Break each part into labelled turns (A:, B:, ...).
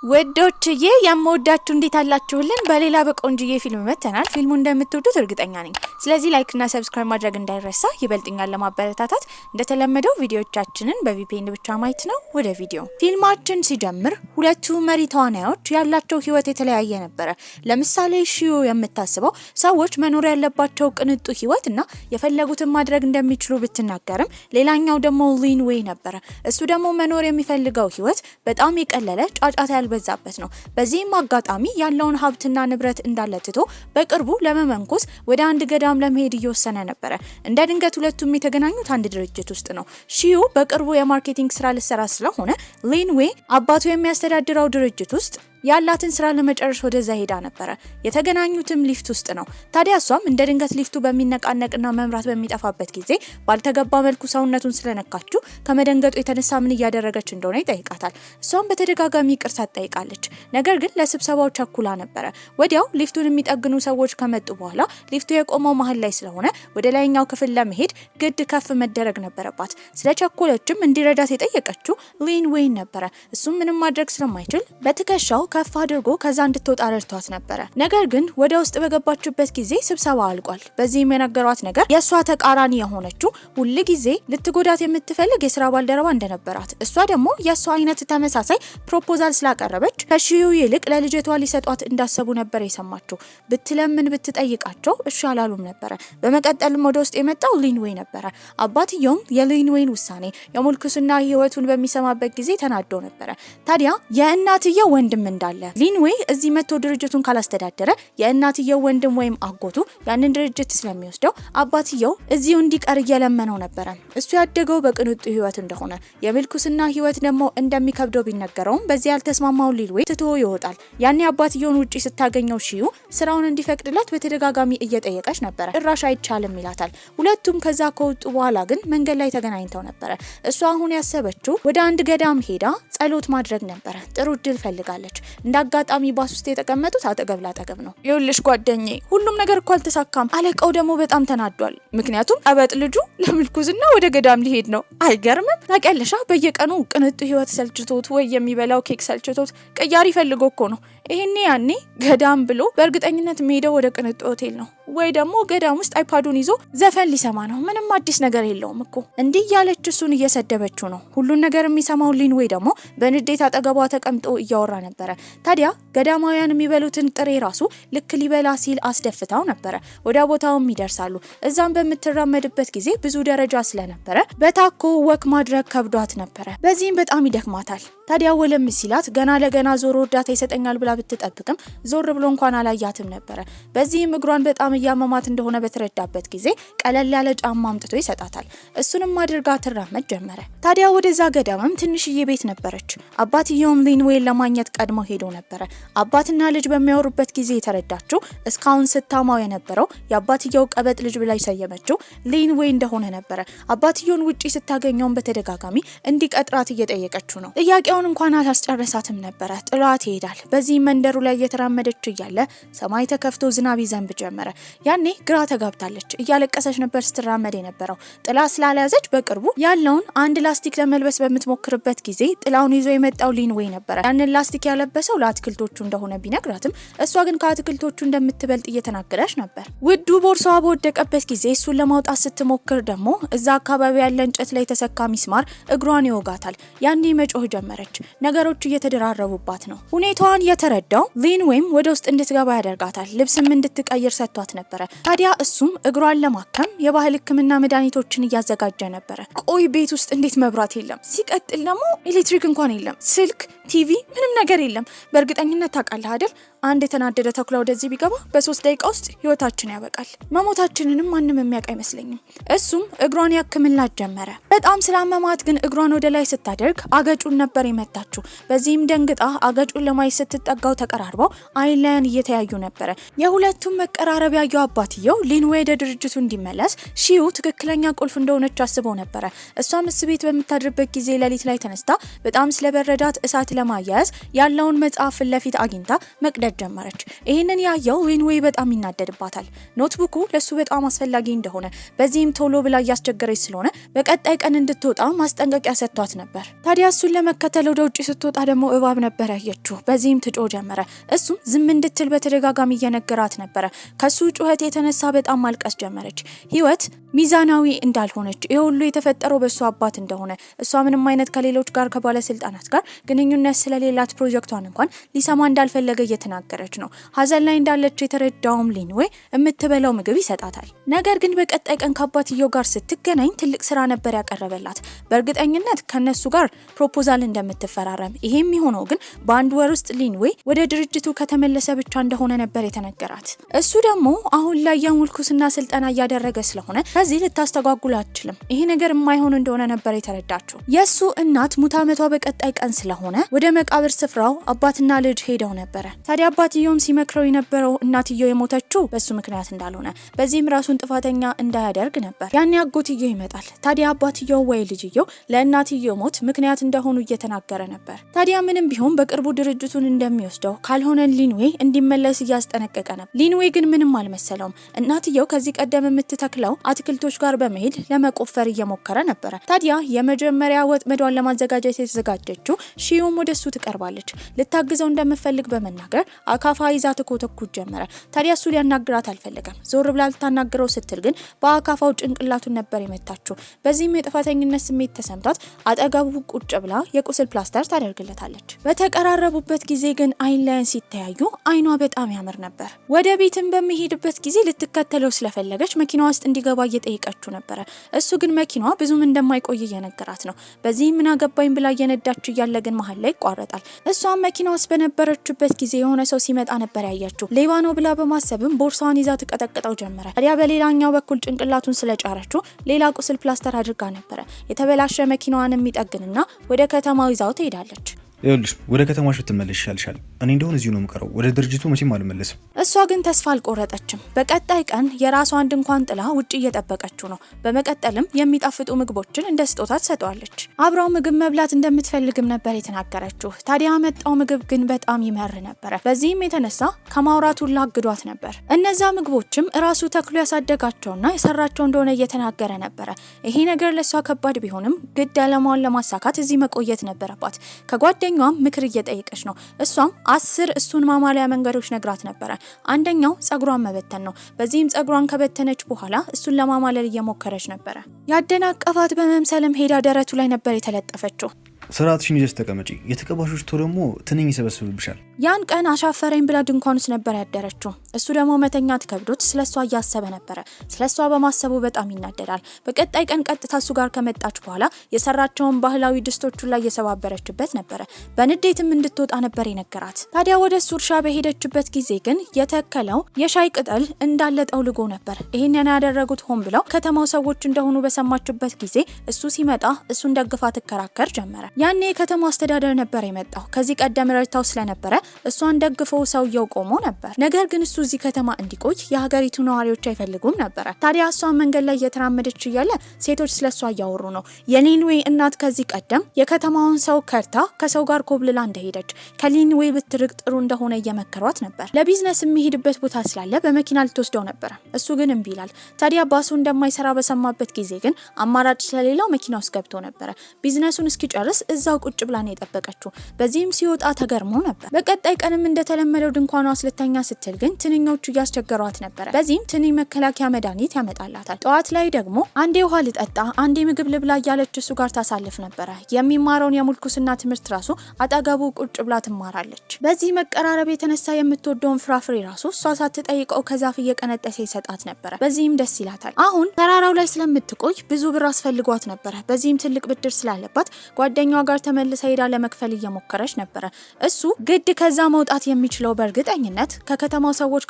A: ወዶችዬ የምወዳችሁ እንዴት አላችሁልን? በሌላ በቆንጅዬ ፊልም መተናል። ፊልሙ እንደምትወዱት እርግጠኛ ነኝ። ስለዚህ ላይክ እና ሰብስክራይብ ማድረግ እንዳይረሳ። ይበልጥኛል ለማበረታታት እንደተለመደው ቪዲዮቻችንን በቪፒኤን ብቻ ማየት ነው። ወደ ቪዲዮ ፊልማችን ሲጀምር ሁለቱ መሪ ተዋናዮች ያላቸው ህይወት የተለያየ ነበረ። ለምሳሌ ሺዮ የምታስበው ሰዎች መኖር ያለባቸው ቅንጡ ህይወት እና የፈለጉትን ማድረግ እንደሚችሉ ብትናገርም፣ ሌላኛው ደግሞ ሊን ዌይ ነበረ። እሱ ደግሞ መኖር የሚፈልገው ህይወት በጣም የቀለለ ጫጫታ በዛበት ነው። በዚህም አጋጣሚ ያለውን ሀብትና ንብረት እንዳለ ትቶ በቅርቡ ለመመንኮስ ወደ አንድ ገዳም ለመሄድ እየወሰነ ነበረ። እንደ ድንገት ሁለቱም የተገናኙት አንድ ድርጅት ውስጥ ነው። ሺዩ በቅርቡ የማርኬቲንግ ስራ ልሰራ ስለሆነ ሊን ዌይ አባቱ የሚያስተዳድረው ድርጅት ውስጥ ያላትን ስራ ለመጨረስ ወደዛ ሄዳ ነበረ። የተገናኙትም ሊፍት ውስጥ ነው። ታዲያ እሷም እንደ ድንገት ሊፍቱ በሚነቃነቅና መምራት በሚጠፋበት ጊዜ ባልተገባ መልኩ ሰውነቱን ስለነካችው ከመደንገጡ የተነሳ ምን እያደረገች እንደሆነ ይጠይቃታል። እሷም በተደጋጋሚ ይቅርታ ትጠይቃለች። ነገር ግን ለስብሰባው ቸኩላ ነበረ። ወዲያው ሊፍቱን የሚጠግኑ ሰዎች ከመጡ በኋላ ሊፍቱ የቆመው መሀል ላይ ስለሆነ ወደ ላይኛው ክፍል ለመሄድ ግድ ከፍ መደረግ ነበረባት። ስለቸኮለችም እንዲረዳት የጠየቀችው ሊን ዌይ ነበረ። እሱም ምንም ማድረግ ስለማይችል በትከሻው ከፍ አድርጎ ከዛ እንድትወጣ ረድቷት ነበረ። ነገር ግን ወደ ውስጥ በገባችበት ጊዜ ስብሰባ አልቋል። በዚህም የነገሯት ነገር የሷ ተቃራኒ የሆነችው ሁሉ ጊዜ ልትጎዳት የምትፈልግ የስራ ባልደረባ እንደነበራት፣ እሷ ደግሞ የሷ አይነት ተመሳሳይ ፕሮፖዛል ስላቀረበች ከሺዩ ይልቅ ለልጅቷ ሊሰጧት እንዳሰቡ ነበር የሰማችው። ብትለምን ብትጠይቃቸው እሺ አላሉም ነበረ። በመቀጠልም ወደ ውስጥ የመጣው ሊን ዌይ ነበረ። አባትየውም የሊን ዌይን ውሳኔ የሙልክስና ህይወቱን በሚሰማበት ጊዜ ተናዶ ነበረ። ታዲያ የእናትየው ወንድም እንዳለ ሊን ዌይ እዚህ መጥቶ ድርጅቱን ካላስተዳደረ የእናትየው ወንድም ወይም አጎቱ ያንን ድርጅት ስለሚወስደው አባትየው እዚሁ እንዲቀር እየለመነው ነበረ። እሱ ያደገው በቅንጡ ህይወት እንደሆነ የምልኩስና ህይወት ደግሞ እንደሚከብደው ቢነገረውም በዚህ ያልተስማማው ሊን ዌይ ትቶ ይወጣል። ያኔ አባትየውን ውጪ ስታገኘው ሺዩ ስራውን እንዲፈቅድላት በተደጋጋሚ እየጠየቀች ነበረ። እራሽ አይቻልም ይላታል። ሁለቱም ከዛ ከወጡ በኋላ ግን መንገድ ላይ ተገናኝተው ነበረ። እሷ አሁን ያሰበችው ወደ አንድ ገዳም ሄዳ ጸሎት ማድረግ ነበረ። ጥሩ እድል ፈልጋለች። እንዳጋጣሚ ባስ ውስጥ የተቀመጡት አጠገብ ላጠገብ ነው። ይኸውልሽ ጓደኛዬ ሁሉም ነገር እኮ አልተሳካም። አለቃው ደግሞ በጣም ተናዷል። ምክንያቱም አበጥ ልጁ ለምልኩዝና ወደ ገዳም ሊሄድ ነው። አይገርምም? ታውቂያለሽ በየቀኑ ቅንጡ ህይወት ሰልችቶት ወይ የሚበላው ኬክ ሰልችቶት ቅያሪ ፈልጎ እኮ ነው። ይሄኔ ያኔ ገዳም ብሎ በእርግጠኝነት ሄደው ወደ ቅንጡ ሆቴል ነው ወይ ደግሞ ገዳም ውስጥ አይፓዱን ይዞ ዘፈን ሊሰማ ነው። ምንም አዲስ ነገር የለውም እኮ። እንዲህ ያለች እሱን እየሰደበችው ነው። ሁሉን ነገር የሚሰማው ሊን ዌይ ደግሞ በንዴት አጠገቧ ተቀምጦ እያወራ ነበረ። ታዲያ ገዳማውያን የሚበሉትን ጥሬ ራሱ ልክ ሊበላ ሲል አስደፍታው ነበረ። ወደ ቦታውም ይደርሳሉ። እዛም በምትራመድበት ጊዜ ብዙ ደረጃ ስለነበረ በታኮ ወክ ማድረግ ከብዷት ነበረ። በዚህም በጣም ይደክማታል። ታዲያ ወለም ሲላት ገና ለገና ዞሮ እርዳታ ይሰጠኛል ብላ ብትጠብቅም ዞር ብሎ እንኳን አላያትም ነበረ። በዚህም እግሯን በጣም እያመማት እንደሆነ በተረዳበት ጊዜ ቀለል ያለ ጫማ አምጥቶ ይሰጣታል። እሱንም አድርጋ ትራመድ ጀመረ። ታዲያ ወደዛ ገዳምም ትንሽዬ ቤት ነበረች። አባትየውም ሊን ዌይን ለማግኘት ቀድሞ ሄዶ ነበረ። አባትና ልጅ በሚያወሩበት ጊዜ የተረዳችው እስካሁን ስታማው የነበረው የአባትየው ቀበጥ ልጅ ብላ ይሰየመችው ሊን ዌይ እንደሆነ ነበረ። አባትየውን ውጪ ስታገኘውን በተደጋጋሚ እንዲቀጥራት እየጠየቀችው ነው። ጥያቄውን እንኳን አላስጨረሳትም ነበረ። ጥሏት ይሄዳል። በዚህ መንደሩ ላይ እየተራመደች እያለ ሰማይ ተከፍቶ ዝናብ ይዘንብ ጀመረ። ያኔ ግራ ተጋብታለች። እያለቀሰች ነበር ስትራመድ የነበረው። ጥላ ስላልያዘች በቅርቡ ያለውን አንድ ላስቲክ ለመልበስ በምትሞክርበት ጊዜ ጥላውን ይዞ የመጣው ሊን ዌይ ነበረ። ያንን ላስቲክ ያለበሰው ለአትክልቶቹ እንደሆነ ቢነግራትም እሷ ግን ከአትክልቶቹ እንደምትበልጥ እየተናገረች ነበር። ውዱ ቦርሳዋ በወደቀበት ጊዜ እሱን ለማውጣት ስትሞክር ደግሞ እዛ አካባቢ ያለ እንጨት ላይ የተሰካ ሚስማር እግሯን ይወጋታል። ያኔ መጮህ ጀመረች። ነገሮች እየተደራረቡባት ነው። ሁኔታዋን የተረዳው ሊን ዌይም ወደ ውስጥ እንድትገባ ያደርጋታል። ልብስም እንድትቀይር ሰጥቷት ነበረ። ታዲያ እሱም እግሯን ለማከም የባህል ሕክምና መድኃኒቶችን እያዘጋጀ ነበረ። ቆይ ቤት ውስጥ እንዴት መብራት የለም? ሲቀጥል ደግሞ ኤሌክትሪክ እንኳን የለም። ስልክ፣ ቲቪ፣ ምንም ነገር የለም። በእርግጠኝነት ታውቃለህ አይደል? አንድ የተናደደ ተኩላ ወደዚህ ቢገባ በ3 ደቂቃ ውስጥ ህይወታችን ያበቃል። መሞታችንንም ማንም የሚያውቅ አይመስለኝም። እሱም እግሯን ያክምላት ጀመረ። በጣም ስላመማት ግን እግሯን ወደ ላይ ስታደርግ አገጩን ነበር የመታችው። በዚህም ደንግጣ አገጩን ለማየት ስትጠጋው ተቀራርበው አይን ላይን እየተያዩ ነበረ። የሁለቱም መቀራረብ ያየው አባትየው ሊን ዌይ ወደ ድርጅቱ እንዲመለስ ሺዩ ትክክለኛ ቁልፍ እንደሆነች አስበው ነበረ። እሷም ቤት በምታድርበት ጊዜ ሌሊት ላይ ተነስታ በጣም ስለበረዳት እሳት ለማያያዝ ያለውን መጽሐፍ ለፊት አግኝታ መቅደድ ጀመረች። ይህንን ያየው ሊንዌይ በጣም ይናደድባታል። ኖትቡኩ ለሱ በጣም አስፈላጊ እንደሆነ በዚህም ቶሎ ብላ እያስቸገረች ስለሆነ በቀጣይ ቀን እንድትወጣ ማስጠንቀቂያ ሰጥቷት ነበር። ታዲያ እሱን ለመከተል ወደ ውጪ ስትወጣ ደግሞ እባብ ነበር ያየችው። በዚህም ትጮህ ጀመረ። እሱም ዝም እንድትል በተደጋጋሚ እየነገራት ነበረ። ከሱ ጩኸት የተነሳ በጣም ማልቀስ ጀመረች። ህይወት ሚዛናዊ እንዳልሆነች ይሄ ሁሉ የተፈጠረው በሱ አባት እንደሆነ እሷ ምንም አይነት ከሌሎች ጋር ከባለስልጣናት ጋር ግንኙነት ስለሌላት ፕሮጀክቷን እንኳን ሊሰማ እንዳልፈለገ እየተናገረች ነው። ሀዘን ላይ እንዳለች የተረዳውም ሊንዌይ የምትበላው ምግብ ይሰጣታል። ነገር ግን በቀጣይ ቀን ከአባትየው ጋር ስትገናኝ ትልቅ ስራ ነበር ያቀረበላት። በእርግጠኝነት ከነሱ ጋር ፕሮፖዛል እንደምትፈራረም፣ ይሄም የሚሆነው ግን በአንድ ወር ውስጥ ሊንዌይ ወደ ድርጅቱ ከተመለሰ ብቻ እንደሆነ ነበር የተነገራት። እሱ ደግሞ አሁን ላይ የሙልኩስና ስልጠና እያደረገ ስለሆነ ከዚህ ልታስተጓጉል አትችልም። ይሄ ነገር የማይሆን እንደሆነ ነበር የተረዳችው። የሱ እናት ሙት ዓመቷ በቀጣይ ቀን ስለሆነ ወደ መቃብር ስፍራው አባትና ልጅ ሄደው ነበረ። ታዲያ አባትየውም ሲመክረው የነበረው እናትየው የሞተችው በሱ ምክንያት እንዳልሆነ በዚህም ራሱን ጥፋተኛ እንዳያደርግ ነበር። ያኔ አጎትየው ይመጣል። ታዲያ አባትየው ወይ ልጅየው ለእናትየው ሞት ምክንያት እንደሆኑ እየተናገረ ነበር። ታዲያ ምንም ቢሆን በቅርቡ ድርጅቱን እንደሚወስደው ካልሆነ ሊንዌይ እንዲመለስ እያስጠነቀቀ ነበር። ሊንዌይ ግን ምንም አልመሰለውም። እናትየው ከዚህ ቀደም የምትተክለው አትክልቶች ጋር በመሄድ ለመቆፈር እየሞከረ ነበረ። ታዲያ የመጀመሪያ ወጥመዷን ለማዘጋጀት የተዘጋጀችው ሺዩም ወደሱ ትቀርባለች። ልታግዘው እንደምትፈልግ በመናገር አካፋ ይዛ ትኮተኩት ጀመረ። ታዲያ እሱ ሊያናግራት አልፈለገም። ዞር ብላ ልታናግረው ስትል ግን በአካፋው ጭንቅላቱን ነበር የመታችው። በዚህም የጥፋተኝነት ስሜት ተሰምቷት አጠገቡ ቁጭ ብላ የቁስል ፕላስተር ታደርግለታለች። በተቀራረቡበት ጊዜ ግን አይን ላይን ሲተያዩ አይኗ በጣም ያምር ነበር። ወደ ቤትም በሚሄድበት ጊዜ ልትከተለው ስለፈለገች መኪናዋ ውስጥ እንዲገባ እየጠየቀችው ነበረ። እሱ ግን መኪናዋ ብዙም እንደማይቆይ እየነገራት ነው። በዚህም ምን አገባኝ ብላ እየነዳች እያለ ግን መሀል ላይ ይቋረጣል። እሷም መኪና ውስጥ በነበረችበት ጊዜ የሆነ ሰው ሲመጣ ነበር ያያችው። ሌባ ነው ብላ በማሰብም ቦርሳዋን ይዛ ትቀጠቅጠው ጀመረ። ታዲያ በሌላኛው በኩል ጭንቅላቱን ስለጫረችው ሌላ ቁስል ፕላስተር አድርጋ ነበረ። የተበላሸ መኪናዋን የሚጠግንና ወደ ከተማው ይዛው ትሄዳለች።
B: ይኸውልሽ ወደ ከተማሽ ብትመለሽ ይሻልሻል። እኔ እንደሆነ እዚሁ ነው የምቀረው። ወደ ድርጅቱ መቼም አልመለስም።
A: እሷ ግን ተስፋ አልቆረጠችም። በቀጣይ ቀን የራሷን ድንኳን ጥላ ውጪ እየጠበቀችው ነው። በመቀጠልም የሚጣፍጡ ምግቦችን እንደ ስጦታ ትሰጠዋለች። አብራው ምግብ መብላት እንደምትፈልግም ነበር የተናገረችው። ታዲያ ያመጣው ምግብ ግን በጣም ይመር ነበረ። በዚህም የተነሳ ከማውራቱ ላግዷት ነበር። እነዛ ምግቦችም ራሱ ተክሎ ያሳደጋቸውና የሰራቸው እንደሆነ እየተናገረ ነበረ። ይሄ ነገር ለሷ ከባድ ቢሆንም ግድ ያለማውን ለማሳካት እዚህ መቆየት ነበረባት። ከጓደኛዋም ምክር እየጠየቀች ነው። እሷም 10 እሱን ማማለያ መንገዶች ነግራት ነበረ። አንደኛው ጸጉሯን መበተን ነው። በዚህም ጸጉሯን ከበተነች በኋላ እሱን ለማማለል እየሞከረች ነበረ። ያደናቀፋት በመምሰልም ሄዳ ደረቱ ላይ ነበር የተለጠፈችው።
B: ስርዓትሽን ይዘሽ ተቀመጪ። የተቀባሾች ቶ ደግሞ ትንኝ ይሰበስብብሻል።
A: ያን ቀን አሻፈረኝ ብላ ድንኳን ውስጥ ነበር ያደረችው። እሱ ደግሞ መተኛት ከብዶት ስለሷ እያሰበ ነበረ። ስለሷ በማሰቡ በጣም ይናደዳል። በቀጣይ ቀን ቀጥታ እሱ ጋር ከመጣች በኋላ የሰራቸውን ባህላዊ ድስቶቹን ላይ እየሰባበረችበት ነበረ። በንዴትም እንድትወጣ ነበር የነገራት። ታዲያ ወደ እሱ እርሻ በሄደችበት ጊዜ ግን የተከለው የሻይ ቅጠል እንዳለ ጠውልጎ ነበር። ይህንን ያደረጉት ሆን ብለው ከተማው ሰዎች እንደሆኑ በሰማችበት ጊዜ እሱ ሲመጣ እሱን ደግፋ ትከራከር ጀመረ። ያኔ የከተማው አስተዳደር ነበር የመጣው። ከዚህ ቀደም ረድታው ስለነበረ እሷን ደግፈው ሰውየው ቆሞ ነበር። ነገር ግን እሱ እዚህ ከተማ እንዲቆይ የሀገሪቱ ነዋሪዎች አይፈልጉም ነበር። ታዲያ እሷን መንገድ ላይ እየተራመደች እያለ ሴቶች ስለሷ እያወሩ ነው። የሊንዌይ እናት ከዚህ ቀደም የከተማውን ሰው ከርታ ከሰው ጋር ኮብልላ እንደሄደች ከሊንዌይ ብትርቅ ጥሩ እንደሆነ እየመከሯት ነበር። ለቢዝነስ የሚሄድበት ቦታ ስላለ በመኪና ልትወስደው ነበር። እሱ ግን እምቢ ይላል። ታዲያ ባሱ እንደማይሰራ በሰማበት ጊዜ ግን አማራጭ ስለሌላው መኪና ውስጥ ገብቶ ነበር። ቢዝነሱን እስኪጨርስ እዛው ቁጭ ብላ ነው የጠበቀችው። በዚህም ሲወጣ ተገርሞ ነበር። በቀጣይ ቀንም እንደተለመደው ድንኳኗ ስለተኛ ስትል ግን ትንኞቹ እያስቸገሯት ነበር። በዚህም ትንኝ መከላከያ መድኃኒት ያመጣላታል። ጠዋት ላይ ደግሞ አንዴ ውሃ ልጠጣ አንዴ ምግብ ልብላ እያለች እሱ ጋር ታሳልፍ ነበረ። የሚማረውን የሙልኩስና ትምህርት ራሱ አጠገቡ ቁጭ ብላ ትማራለች። በዚህ መቀራረብ የተነሳ የምትወደውን ፍራፍሬ ራሱ እሷ ሳትጠይቀው ከዛፍ እየቀነጠሰ ይሰጣት ነበረ። በዚህም ደስ ይላታል። አሁን ተራራው ላይ ስለምትቆይ ብዙ ብር አስፈልጓት ነበረ። በዚህም ትልቅ ብድር ስላለባት ጓደኛዋ ጋር ተመልሳ ሄዳ ለመክፈል እየሞከረች ነበረ። እሱ ግድ ከዛ መውጣት የሚችለው በእርግጠኝነት ከከተማው ሰዎች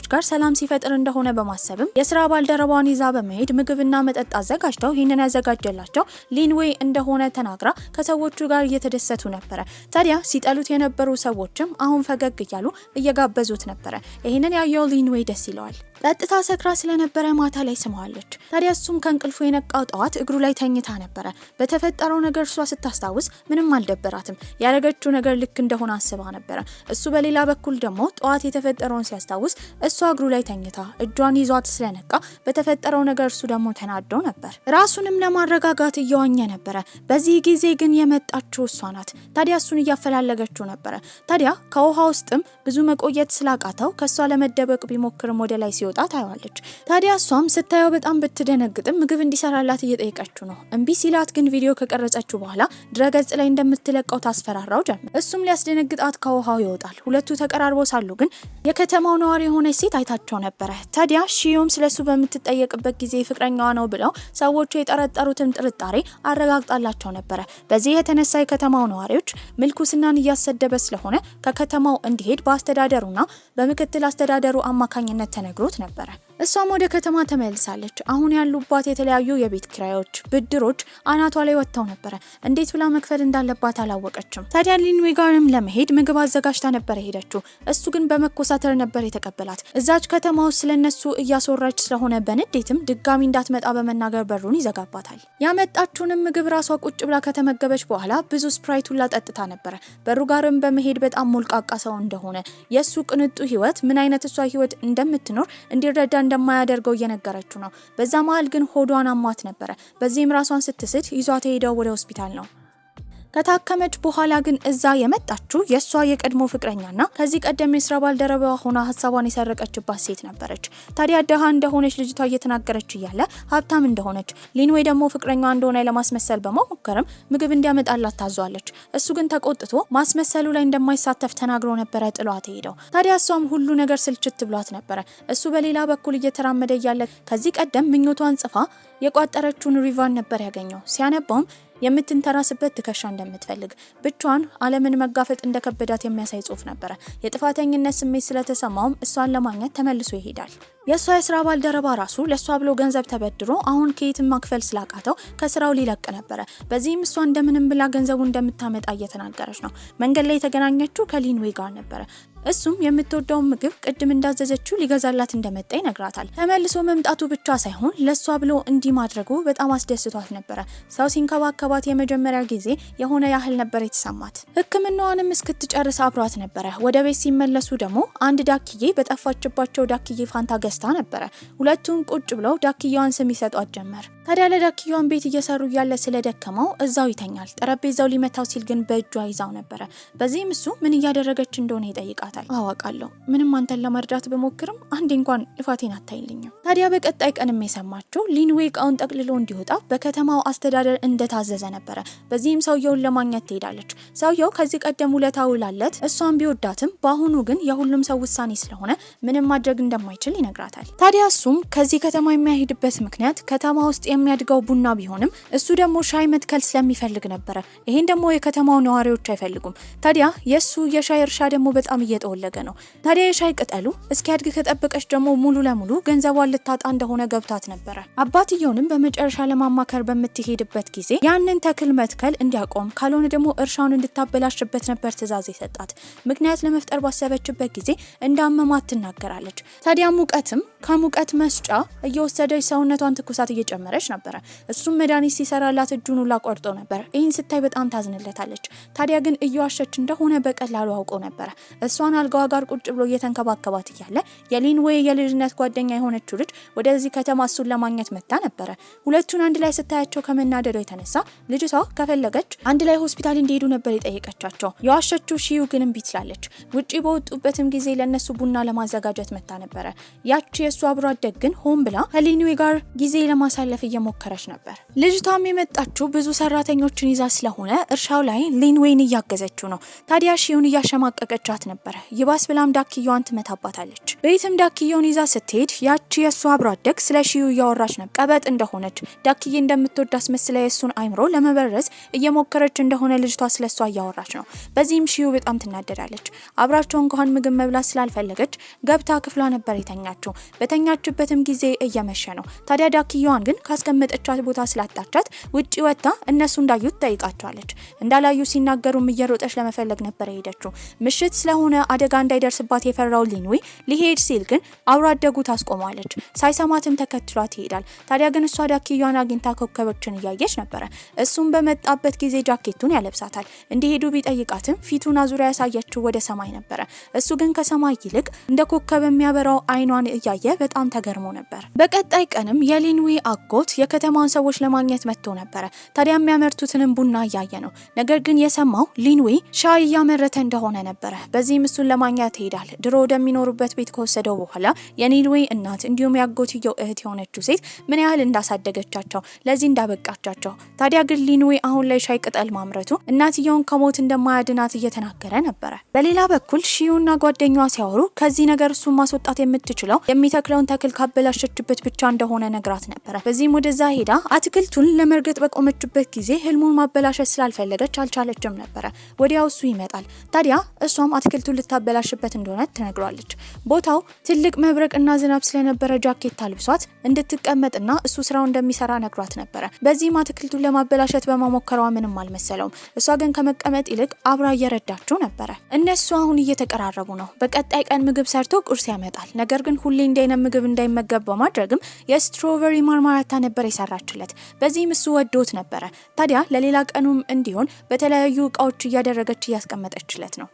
A: ጋር ሰላም ሲፈጥር እንደሆነ በማሰብም የስራ ባልደረባዋን ይዛ በመሄድ ምግብና መጠጥ አዘጋጅተው ይህንን ያዘጋጀላቸው ሊንዌይ እንደሆነ ተናግራ ከሰዎቹ ጋር እየተደሰቱ ነበረ። ታዲያ ሲጠሉት የነበሩ ሰዎችም አሁን ፈገግ እያሉ እየጋበዙት ነበረ። ይህንን ያየው ሊንዌይ ደስ ይለዋል። ጠጥታ ሰክራ ስለነበረ ማታ ላይ ስማዋለች። ታዲያ እሱም ከእንቅልፉ የነቃው ጠዋት እግሩ ላይ ተኝታ ነበረ። በተፈጠረው ነገር እሷ ስታስታውስ ምንም አልደበራትም። ያደረገችው ነገር ልክ እንደሆነ አስባ ነበረ። እሱ በሌላ በኩል ደግሞ ጠዋት የተፈጠረውን ሲያስታውስ እሷ እግሩ ላይ ተኝታ እጇን ይዟት ስለነቃ በተፈጠረው ነገር እሱ ደግሞ ተናዶ ነበር። ራሱንም ለማረጋጋት እየዋኘ ነበረ። በዚህ ጊዜ ግን የመጣችው እሷ ናት። ታዲያ እሱን እያፈላለገችው ነበረ። ታዲያ ከውሃ ውስጥም ብዙ መቆየት ስላቃተው ከሷ ለመደበቅ ቢሞክርም ወደ ላይ ሲወጣ ታያለች። ታዲያ እሷም ስታየው በጣም ብትደነግጥም ምግብ እንዲሰራላት እየጠየቀችው ነው። እምቢ ሲላት ግን ቪዲዮ ከቀረጸችው በኋላ ድረገጽ ላይ እንደምትለቀው ታስፈራራው ጀመር። እሱም ሊያስደነግጣት ከውሃው ይወጣል። ሁለቱ ተቀራርበው ሳሉ ግን የከተማው ነዋሪ የሆነች ሴት አይታቸው ነበረ። ታዲያ ሺዮም ስለሱ በምትጠየቅበት ጊዜ ፍቅረኛዋ ነው ብለው ሰዎቹ የጠረጠሩትን ጥርጣሬ አረጋግጣላቸው ነበረ። በዚህ የተነሳ የከተማው ነዋሪዎች ምልኩስናን እያሰደበ ስለሆነ ከከተማው እንዲሄድ በአስተዳደሩና በምክትል አስተዳደሩ አማካኝነት ተነግሮት ነበረ። እሷም ወደ ከተማ ተመልሳለች። አሁን ያሉባት የተለያዩ የቤት ኪራዮች፣ ብድሮች አናቷ ላይ ወጥተው ነበረ። እንዴት ብላ መክፈል እንዳለባት አላወቀችም። ታዲያ ሊንዌይ ጋርም ለመሄድ ምግብ አዘጋጅታ ነበር ሄደችው። እሱ ግን በመኮሳተር ነበር የተቀበላት። እዛች ከተማ ውስጥ ስለነሱ እያስወራች ስለሆነ በንዴትም ድጋሚ እንዳትመጣ በመናገር በሩን ይዘጋባታል። ያመጣችውንም ምግብ ራሷ ቁጭ ብላ ከተመገበች በኋላ ብዙ ስፕራይት ሁላ ጠጥታ ነበረ። በሩ ጋርም በመሄድ በጣም ሞልቃቃ ሰው እንደሆነ የሱ ቅንጡ ህይወት ምን አይነት እሷ ህይወት እንደምትኖር እንዲረዳ እንደማያደርገው እየነገረችው ነው። በዛ መሃል ግን ሆዷን አሟት ነበረ። በዚህም ራሷን ስትስት ይዟት ሄደው ወደ ሆስፒታል ነው። ከታከመች በኋላ ግን እዛ የመጣችው የሷ የቀድሞ ፍቅረኛና ከዚህ ቀደም የስራ ባልደረባዋ ሆና ሀሳቧን የሰረቀችባት ሴት ነበረች። ታዲያ ደሃ እንደሆነች ልጅቷ እየተናገረች እያለ ሀብታም እንደሆነች ሊንዌይ ደግሞ ፍቅረኛዋ እንደሆነ ለማስመሰል በመሞከርም ምግብ እንዲያመጣላት ታዟለች። እሱ ግን ተቆጥቶ ማስመሰሉ ላይ እንደማይሳተፍ ተናግሮ ነበረ ጥሏት ሄደው። ታዲያ እሷም ሁሉ ነገር ስልችት ብሏት ነበረ። እሱ በሌላ በኩል እየተራመደ እያለ ከዚህ ቀደም ምኞቷን ጽፋ የቋጠረችውን ሪቫን ነበር ያገኘው። ሲያነባውም የምትንተራስበት ትከሻ እንደምትፈልግ ብቻዋን ዓለምን መጋፈጥ እንደከበዳት የሚያሳይ ጽሑፍ ነበረ። የጥፋተኝነት ስሜት ስለተሰማውም እሷን ለማግኘት ተመልሶ ይሄዳል። የሷ የስራ ባልደረባ ራሱ ለሷ ብሎ ገንዘብ ተበድሮ አሁን ከየትም ማክፈል ስላቃተው ከስራው ሊለቅ ነበረ። በዚህም እሷ እንደምንም ብላ ገንዘቡ እንደምታመጣ እየተናገረች ነው። መንገድ ላይ የተገናኘችው ከሊንዌይ ጋር ነበረ። እሱም የምትወደውን ምግብ ቅድም እንዳዘዘችው ሊገዛላት እንደመጣ ይነግራታል። ተመልሶ መምጣቱ ብቻ ሳይሆን ለሷ ብሎ እንዲህ ማድረጉ በጣም አስደስቷት ነበረ። ሰው ሲንከባከባት የመጀመሪያ ጊዜ የሆነ ያህል ነበር የተሰማት። ሕክምናዋንም እስክትጨርስ አብሯት ነበረ። ወደ ቤት ሲመለሱ ደግሞ አንድ ዳክዬ በጠፋችባቸው ዳክዬ ፋንታ ገዝታ ነበረ። ሁለቱም ቁጭ ብለው ዳክዬዋን ስም ይሰጧት ጀመር። ታዲያ ለዳክዬዋን ቤት እየሰሩ እያለ ስለደከመው እዛው ይተኛል። ጠረጴዛው ሊመታው ሲል ግን በእጇ ይዛው ነበረ። በዚህም እሱ ምን እያደረገች እንደሆነ ይጠይቃታል። አዋቃለሁ፣ ምንም አንተን ለመርዳት በሞክርም አንዴ እንኳን ልፋቴን አታይልኝም። ታዲያ በቀጣይ ቀንም የሰማችው ሊንዌይ እቃውን ጠቅልሎ እንዲወጣ በከተማው አስተዳደር እንደታዘዘ ነበረ። በዚህም ሰውየውን ለማግኘት ትሄዳለች። ሰውየው ከዚህ ቀደም ውለታ ውላለት እሷን ቢወዳትም በአሁኑ ግን የሁሉም ሰው ውሳኔ ስለሆነ ምንም ማድረግ እንደማይችል ይነግራታል። ታዲያ እሱም ከዚህ ከተማ የሚያሄድበት ምክንያት ከተማ ውስጥ የሚያድገው ቡና ቢሆንም እሱ ደግሞ ሻይ መትከል ስለሚፈልግ ነበረ። ይሄን ደግሞ የከተማው ነዋሪዎች አይፈልጉም። ታዲያ የሱ የሻይ እርሻ ደግሞ በጣም እየተወለገ ነው። ታዲያ የሻይ ቅጠሉ እስኪያድግ ከጠበቀች ደግሞ ሙሉ ለሙሉ ገንዘቧን ልታጣ እንደሆነ ገብቷት ነበረ። አባትየውንም በመጨረሻ ለማማከር በምትሄድበት ጊዜ ያንን ተክል መትከል እንዲያቆም ካልሆነ ደግሞ እርሻውን እንድታበላሽበት ነበር ትዕዛዝ የሰጣት። ምክንያት ለመፍጠር ባሰበችበት ጊዜ እንዳመማት ትናገራለች። ታዲያ ሙቀትም ከሙቀት መስጫ እየወሰደች ሰውነቷን ትኩሳት እየጨመረች ነበረ። እሱም መድኃኒት ሲሰራላት እጁን ሁላ ቆርጦ ነበር። ይህን ስታይ በጣም ታዝንለታለች። ታዲያ ግን እየዋሸች እንደሆነ በቀላሉ አውቆ ነበረ። እሷን አልጋዋ ጋር ቁጭ ብሎ እየተንከባከባት እያለ የሊንዌይ የልጅነት ጓደኛ የሆነችው ልጅ ወደዚህ ከተማ እሱን ለማግኘት መጣ ነበረ። ሁለቱን አንድ ላይ ስታያቸው ከመናደዷ የተነሳ ልጅቷ ከፈለገች አንድ ላይ ሆስፒታል እንዲሄዱ ነበር የጠየቀቻቸው። የዋሸችው ሺዩ ግን እምቢ ትላለች። ውጪ በወጡበትም ጊዜ ለነሱ ቡና ለማዘጋጀት መጣ ነበረ። ያቺ የሱ አብሮ አደግ ግን ሆን ብላ ከሊንዌይ ጋር ጊዜ ለማሳለፍ እየሞከረች ነበር። ልጅቷም የመጣችው ብዙ ሰራተኞችን ይዛ ስለሆነ እርሻው ላይ ሊንዌይን እያገዘችው ነው። ታዲያ ሺዩን እያሸማቀቀቻት ነበረ። ይባስ ብላም ዳክዬዋን ትመታባታለች። ቤትም ዳክዬውን ይዛ ስትሄድ ያቺ የሷ የነሱ አብሮ አደግ ስለ ሺዩ እያወራች ነበር። ቀበጥ እንደሆነች ዳክዬ እንደምትወድ አስመስላ የሱን አይምሮ ለመበረዝ እየሞከረች እንደሆነ ልጅቷ ስለሷ እያወራች ነው። በዚህም ሺዩ በጣም ትናደዳለች። አብራቸው እንኳን ምግብ መብላት ስላልፈለገች ገብታ ክፍሏ ነበር የተኛችው። በተኛችበትም ጊዜ እየመሸ ነው። ታዲያ ዳክዬዋን ግን ካስቀመጠቻት ቦታ ስላጣቻት ውጪ ወጥታ እነሱ እንዳዩት ጠይቃቸዋለች። እንዳላዩ ሲናገሩም እየሮጠች ለመፈለግ ነበር የሄደችው። ምሽት ስለሆነ አደጋ እንዳይደርስባት የፈራው ሊንዌይ ሊሄድ ሲል ግን አብሮ አደጉ ታስቆማለች። ሳይሰማትም ተከትሏት ይሄዳል። ታዲያ ግን እሷ ዳክዬዋን አግኝታ ኮከቦችን እያየች ነበረ። እሱም በመጣበት ጊዜ ጃኬቱን ያለብሳታል። እንዲሄዱ ቢጠይቃትም ፊቱን አዙሪያ ያሳየችው ወደ ሰማይ ነበረ። እሱ ግን ከሰማይ ይልቅ እንደ ኮከብ የሚያበራው አይኗን እያየ በጣም ተገርሞ ነበር። በቀጣይ ቀንም የሊንዌይ አጎት የከተማውን ሰዎች ለማግኘት መጥቶ ነበረ። ታዲያ የሚያመርቱትንም ቡና እያየ ነው። ነገር ግን የሰማው ሊንዌይ ሻይ እያመረተ እንደሆነ ነበረ። በዚህም እሱን ለማግኘት ይሄዳል። ድሮ ወደሚኖሩበት ቤት ከወሰደው በኋላ የሊንዌይ እናት እንዲሁም ያጎትየው እህት የሆነችው ሴት ምን ያህል እንዳሳደገቻቸው ለዚህ እንዳበቃቻቸው። ታዲያ ግን ሊንዌይ አሁን ላይ ሻይ ቅጠል ማምረቱ እናትየውን ከሞት እንደማያድናት እየተናገረ ነበረ። በሌላ በኩል ሺዩና ጓደኛዋ ሲያወሩ ከዚህ ነገር እሱን ማስወጣት የምትችለው የሚተክለውን ተክል ካበላሸችበት ብቻ እንደሆነ ነግራት ነበረ። በዚህም ወደዛ ሄዳ አትክልቱን ለመርገጥ በቆመችበት ጊዜ ህልሙን ማበላሸት ስላልፈለገች አልቻለችም ነበረ። ወዲያው እሱ ይመጣል። ታዲያ እሷም አትክልቱን ልታበላሽበት እንደሆነ ትነግሯለች። ቦታው ትልቅ መብረቅና ዝናብ ስለነበረ ጃኬት አልብሷት እንድትቀመጥና እሱ ስራው እንደሚሰራ ነግሯት ነበረ። በዚህም አትክልቱን ለማበላሸት በመሞከሯ ምንም አልመሰለውም። እሷ ግን ከመቀመጥ ይልቅ አብራ እየረዳችው ነበረ። እነሱ አሁን እየተቀራረቡ ነው። በቀጣይ ቀን ምግብ ሰርቶ ቁርስ ያመጣል። ነገር ግን ሁሌ እንደይነት ምግብ እንዳይመገብ በማድረግም የስትሮበሪ ማርማራታ ነበር የሰራችለት። በዚህም እሱ ወዶት ነበረ። ታዲያ ለሌላ ቀኑም እንዲሆን በተለያዩ እቃዎች እያደረገች እያስቀመጠችለት ነው።